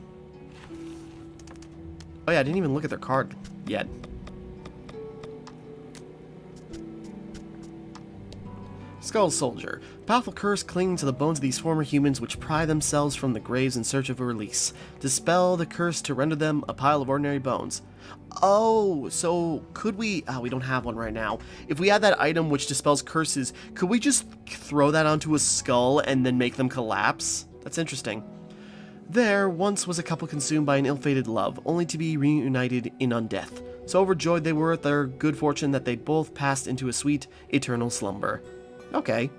Speaker 1: Oh yeah, I didn't even look at their card yet. Skull Soldier. Powerful curse clinging to the bones of these former humans which pry themselves from the graves in search of a release. Dispel the curse to render them a pile of ordinary bones. Oh, so could we... Oh, we don't have one right now. If we had that item which dispels curses, could we just throw that onto a skull and then make them collapse? That's interesting. There once was a couple consumed by an ill-fated love, only to be reunited in undeath. So overjoyed they were at their good fortune that they both passed into a sweet, eternal slumber. Okay.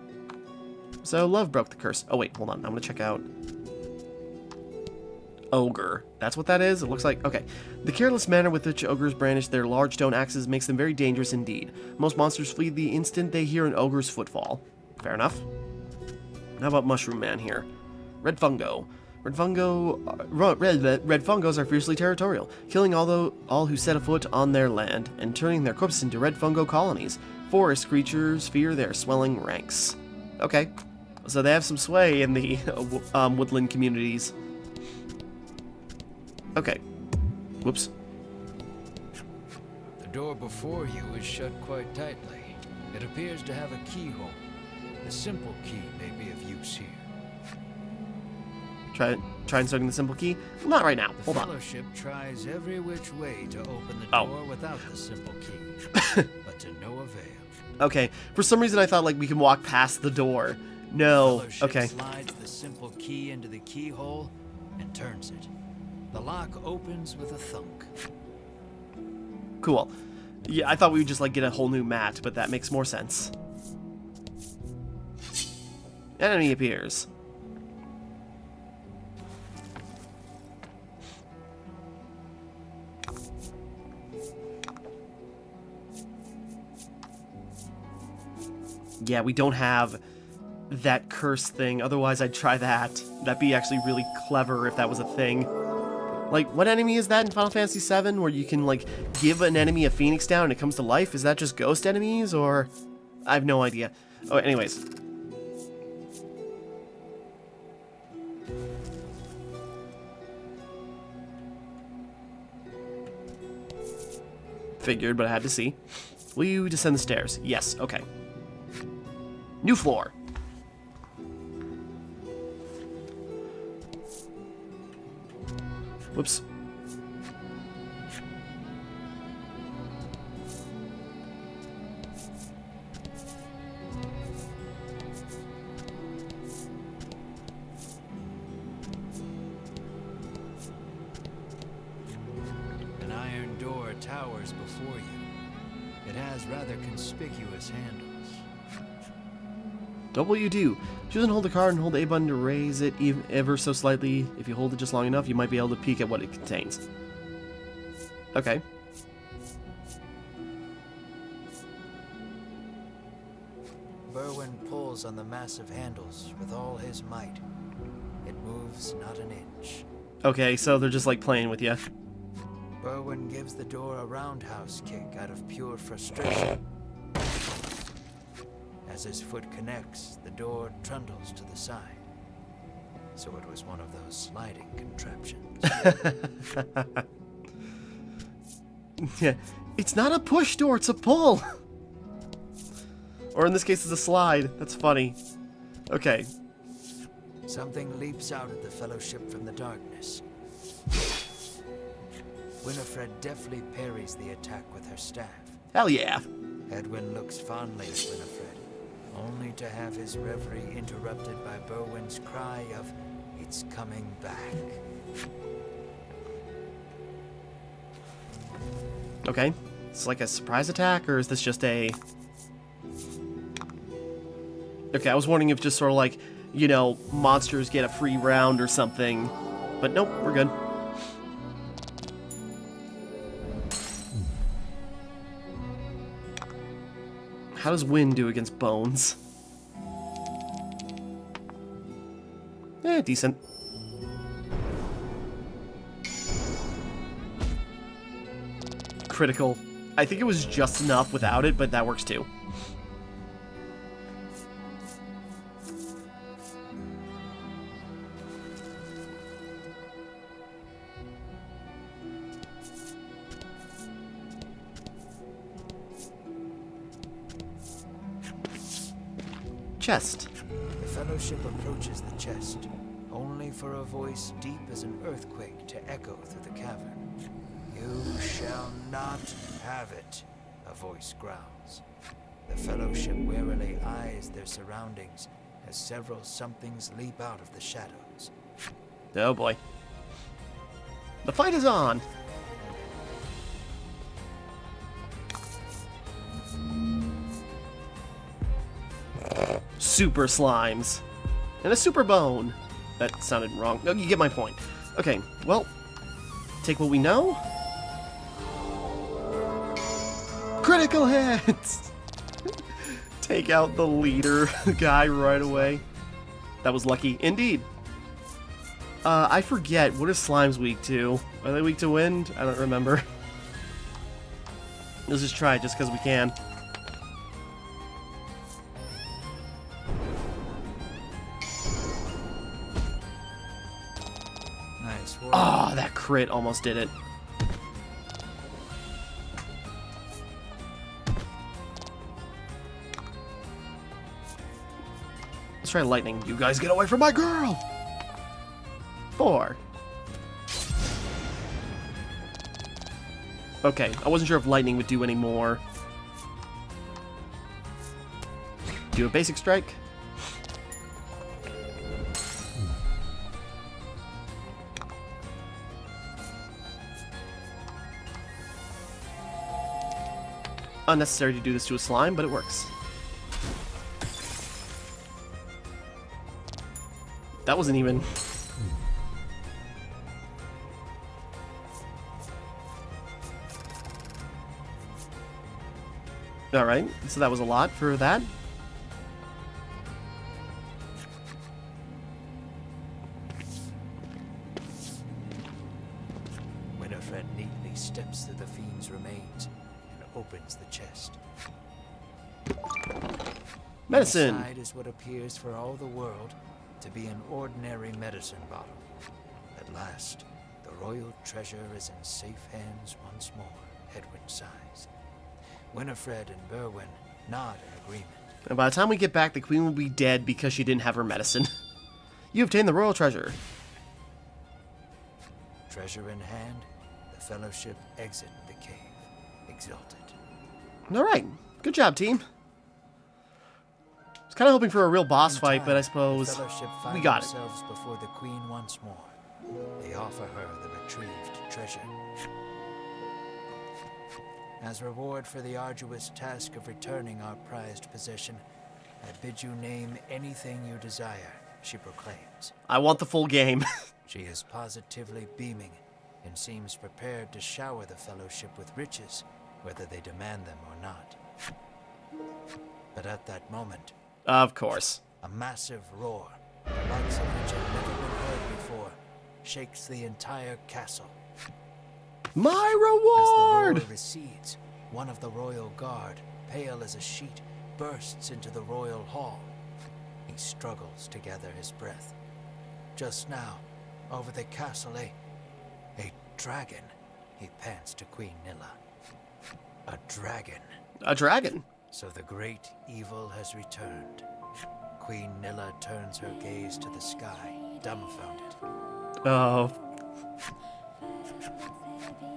Speaker 1: So love broke the curse. Oh wait, hold on. I'm gonna check out... Ogre. That's what that is? It looks like... Okay. The careless manner with which ogres brandish their large stone axes makes them very dangerous indeed. Most monsters flee the instant they hear an ogre's footfall. Fair enough. How about Mushroom Man here? Red Fungo. Red fungos are fiercely territorial, killing all who set a foot on their land, and turning their corpses into red fungo colonies. Forest creatures fear their swelling ranks. Okay. So they have some sway in the woodland communities. Okay. Whoops.
Speaker 2: The door before you is shut quite tightly. It appears to have a keyhole. The simple key may be of use here.
Speaker 1: Try inserting the simple key? Well, not right now.
Speaker 2: The
Speaker 1: Hold on.
Speaker 2: Fellowship tries every which way to open the door without the simple key, but to no avail.
Speaker 1: Okay. For some reason, I thought like we can walk past the door. No.
Speaker 2: The
Speaker 1: Okay.
Speaker 2: slides the simple key into the keyhole and turns it. The lock opens with a thunk.
Speaker 1: Cool. Yeah, I thought we would just like get a whole new mat, but that makes more sense. Enemy appears. Yeah, we don't have that curse thing. Otherwise, I'd try that. That'd be actually really clever if that was a thing. Like, what enemy is that in Final Fantasy VII where you can, like, give an enemy a phoenix down and it comes to life? Is that just ghost enemies, or... I have no idea. Oh, anyways. Figured, but I had to see. Will you descend the stairs? Yes, okay. New floor. Whoops.
Speaker 2: An iron door towers before you. It has rather conspicuous handles.
Speaker 1: What will you do? Choose and hold the card and hold A button to raise it ever so slightly. If you hold it just long enough, you might be able to peek at what it contains. Okay.
Speaker 2: Berwin pulls on the massive handles with all his might. It moves not an inch.
Speaker 1: Okay, so they're just like playing with you.
Speaker 2: Berwin gives the door a roundhouse kick out of pure frustration. As his foot connects, the door trundles to the side. So it was one of those sliding contraptions.
Speaker 1: Yeah, it's not a push door, it's a pull. Or in this case, it's a slide. That's funny. Okay.
Speaker 2: Something leaps out at the Fellowship from the darkness. Winifred deftly parries the attack with her staff.
Speaker 1: Hell yeah.
Speaker 2: Edwin looks fondly at Winifred, only to have his reverie interrupted by Berwin's cry of, "It's coming back."
Speaker 1: Okay. It's like a surprise attack, or is this just a... Okay, I was wondering if just sort of like, you know, monsters get a free round or something. But nope, we're good. How does wind do against bones? Decent. Critical. I think it was just enough without it, but that works too. Chest.
Speaker 2: The Fellowship approaches the chest, only for a voice deep as an earthquake to echo through the cavern. "You shall not have it," a voice growls. The Fellowship warily eyes their surroundings as several somethings leap out of the shadows.
Speaker 1: Oh boy. The fight is on! Super slimes. And a super bone. That sounded wrong. No, you get my point. Okay, well, take what we know. Critical hits! Take out the leader guy right away. That was lucky. Indeed. I forget. What are slimes weak to? Are they weak to wind? I don't remember. Let's just try it just because we can.
Speaker 2: Nice work.
Speaker 1: Ah, that crit almost did it. Let's try lightning. You guys get away from my girl! 4. Okay, I wasn't sure if lightning would do any more. Do a basic strike. Unnecessary to do this to a slime, but it works. That wasn't even... Alright, so that was a lot for that.
Speaker 2: Winifred neatly steps through the fiend's remains and opens the chest.
Speaker 1: Medicine!
Speaker 2: Inside is what appears for all the world to be an ordinary medicine bottle. At last, the royal treasure is in safe hands once more, Edwin sighs. Winifred and Berwin nod in agreement.
Speaker 1: And by the time we get back, the queen will be dead because she didn't have her medicine. You obtained the royal treasure.
Speaker 2: Treasure in hand, the Fellowship exit the cave, exultant.
Speaker 1: Alright, good job, team. I was kind of hoping for a real boss fight, but I suppose
Speaker 2: the Fellowship
Speaker 1: we
Speaker 2: find
Speaker 1: got it.
Speaker 2: themselves before the queen once more. They offer her the retrieved treasure. As reward for the arduous task of returning our prized possession, I bid you name anything you desire, she proclaims.
Speaker 1: I want the full game.
Speaker 2: She is positively beaming and seems prepared to shower the Fellowship with riches, whether they demand them or not. But at that moment,
Speaker 1: Of course.
Speaker 2: a massive roar, the likes of which had never been heard before, shakes the entire castle.
Speaker 1: My
Speaker 2: As the
Speaker 1: reward!
Speaker 2: roar recedes, one of the royal guard, pale as a sheet, bursts into the royal hall. He struggles to gather his breath. just now, over the castle, a dragon. He pants to Queen Nilla. A dragon.
Speaker 1: A dragon?
Speaker 2: So the great evil has returned. Queen Nilla turns her gaze to the sky, dumbfounded.
Speaker 1: Oh.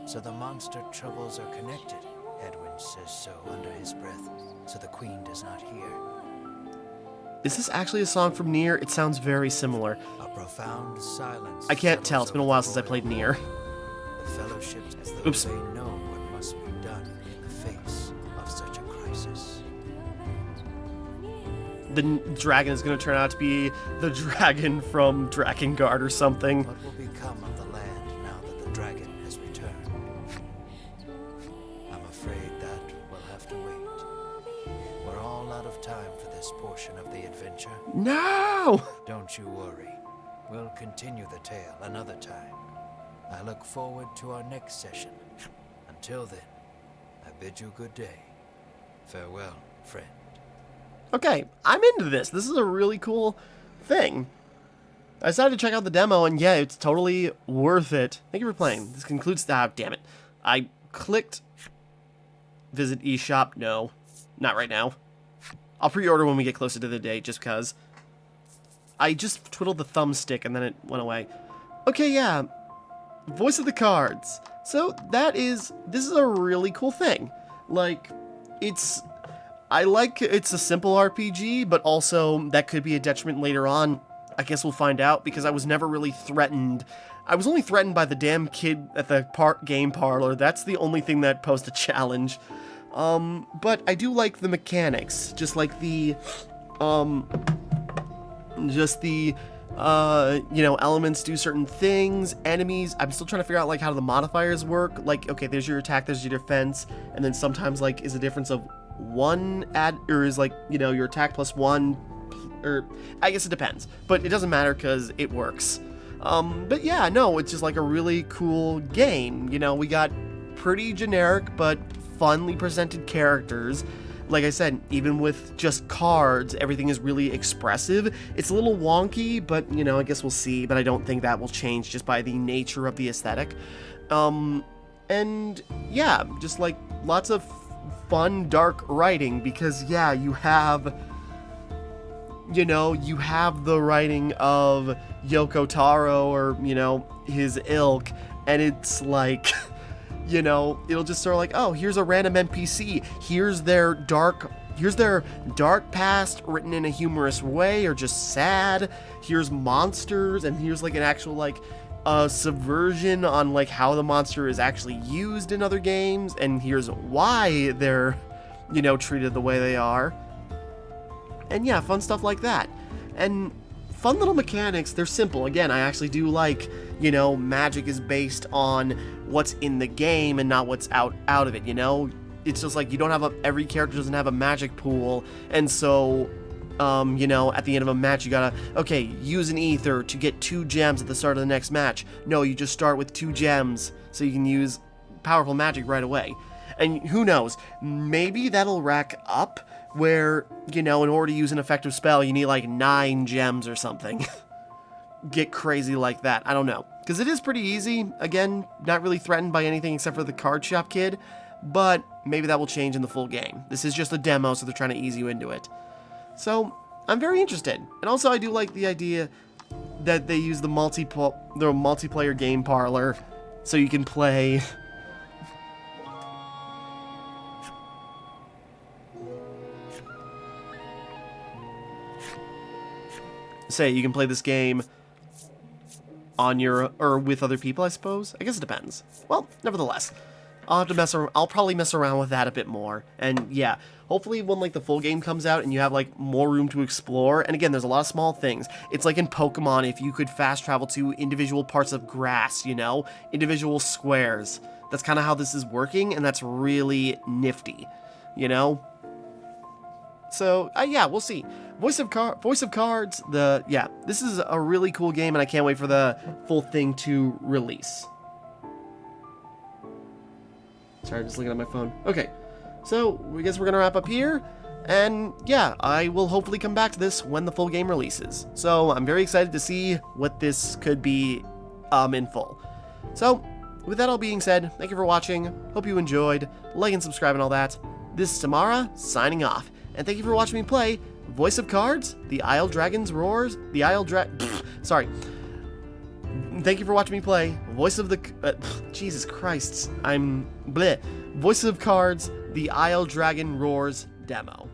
Speaker 2: So the monster troubles are connected. Edwin says so under his breath, so the queen does not hear.
Speaker 1: Is this actually a song from Nier? It sounds very similar.
Speaker 2: A profound silence.
Speaker 1: I can't tell. It's been a while since I played Nier.
Speaker 2: The fellowship as though
Speaker 1: Oops.
Speaker 2: they know what must be done in the face of such a crisis.
Speaker 1: The dragon is going to turn out to be the dragon from Drakengard or something.
Speaker 2: What will become of the land now that the dragon has returned? I'm afraid that we'll have to wait. We're all out of time for this portion of the adventure.
Speaker 1: No!
Speaker 2: Don't you worry. We'll continue the tale another time. I look forward to our next session. Until then, I bid you good day. Farewell, friend.
Speaker 1: Okay, I'm into this. This is a really cool thing. I decided to check out the demo, and yeah, it's totally worth it. Thank you for playing. This concludes... Ah, damn it. I clicked... Visit eShop. No, not right now. I'll pre-order when we get closer to the date, just because. I just twiddled the thumbstick, and then it went away. Okay, yeah. Voice of the cards. So, this is a really cool thing. Like, it's a simple RPG, but also that could be a detriment later on. I guess we'll find out, because I was never really threatened. I was only threatened by the damn kid at the game parlor. That's the only thing that posed a challenge. But I do like the mechanics. Just like the, elements do certain things, enemies. I'm still trying to figure out, like, how the modifiers work. Like, okay, there's your attack, there's your defense, and then sometimes, like, is a difference of one or is, like, your attack plus one, or I guess it depends. But it doesn't matter because it works. But yeah, no, it's just like a really cool game. We got pretty generic but funly presented characters. Like I said, even with just cards, everything is really expressive. It's a little wonky, but, I guess we'll see. But I don't think that will change just by the nature of the aesthetic. And, yeah, just, like, lots of fun, dark writing. Because, yeah, you have the writing of Yoko Taro or, his ilk. And it's like... it'll just sort of like, oh, here's a random NPC. Here's their dark past written in a humorous way or just sad. Here's monsters, and here's like an actual like subversion on like how the monster is actually used in other games, and here's why they're, treated the way they are. And yeah, fun stuff like that. And fun little mechanics. They're simple. Again, I actually do like, magic is based on what's in the game and not what's out of it, It's just like you don't have every character doesn't have a magic pool, and so, at the end of a match you gotta, okay, use an ether to get 2 gems at the start of the next match. No, you just start with 2 gems so you can use powerful magic right away. And who knows, maybe that'll rack up where, in order to use an effective spell, you need like 9 gems or something. Get crazy like that. I don't know. Because it is pretty easy. Again, not really threatened by anything except for the card shop kid. But maybe that will change in the full game. This is just a demo, so they're trying to ease you into it. So, I'm very interested. And also, I do like the idea that they use the multiplayer game parlor so you can play... you can play this game on or with other people, I suppose. I guess it depends. Well, nevertheless, I'll probably mess around with that a bit more. And yeah, hopefully when like the full game comes out and you have like more room to explore. And again, there's a lot of small things. It's like in Pokemon, if you could fast travel to individual parts of grass, individual squares. That's kind of how this is working, and that's really nifty, So, yeah, we'll see. Voice of Cards, this is a really cool game, and I can't wait for the full thing to release. Sorry, I'm just looking at my phone. Okay, so I guess we're going to wrap up here. And yeah, I will hopefully come back to this when the full game releases. So I'm very excited to see what this could be in full. So with that all being said, thank you for watching. Hope you enjoyed. Like and subscribe and all that. This is Timmara signing off. And thank you for watching me play Voice of Cards, the Isle Dragon's Roars, the Isle sorry. Thank you for watching me play Voice of the... Jesus Christ. I'm... bleh. Voice of Cards, the Isle Dragon Roars demo.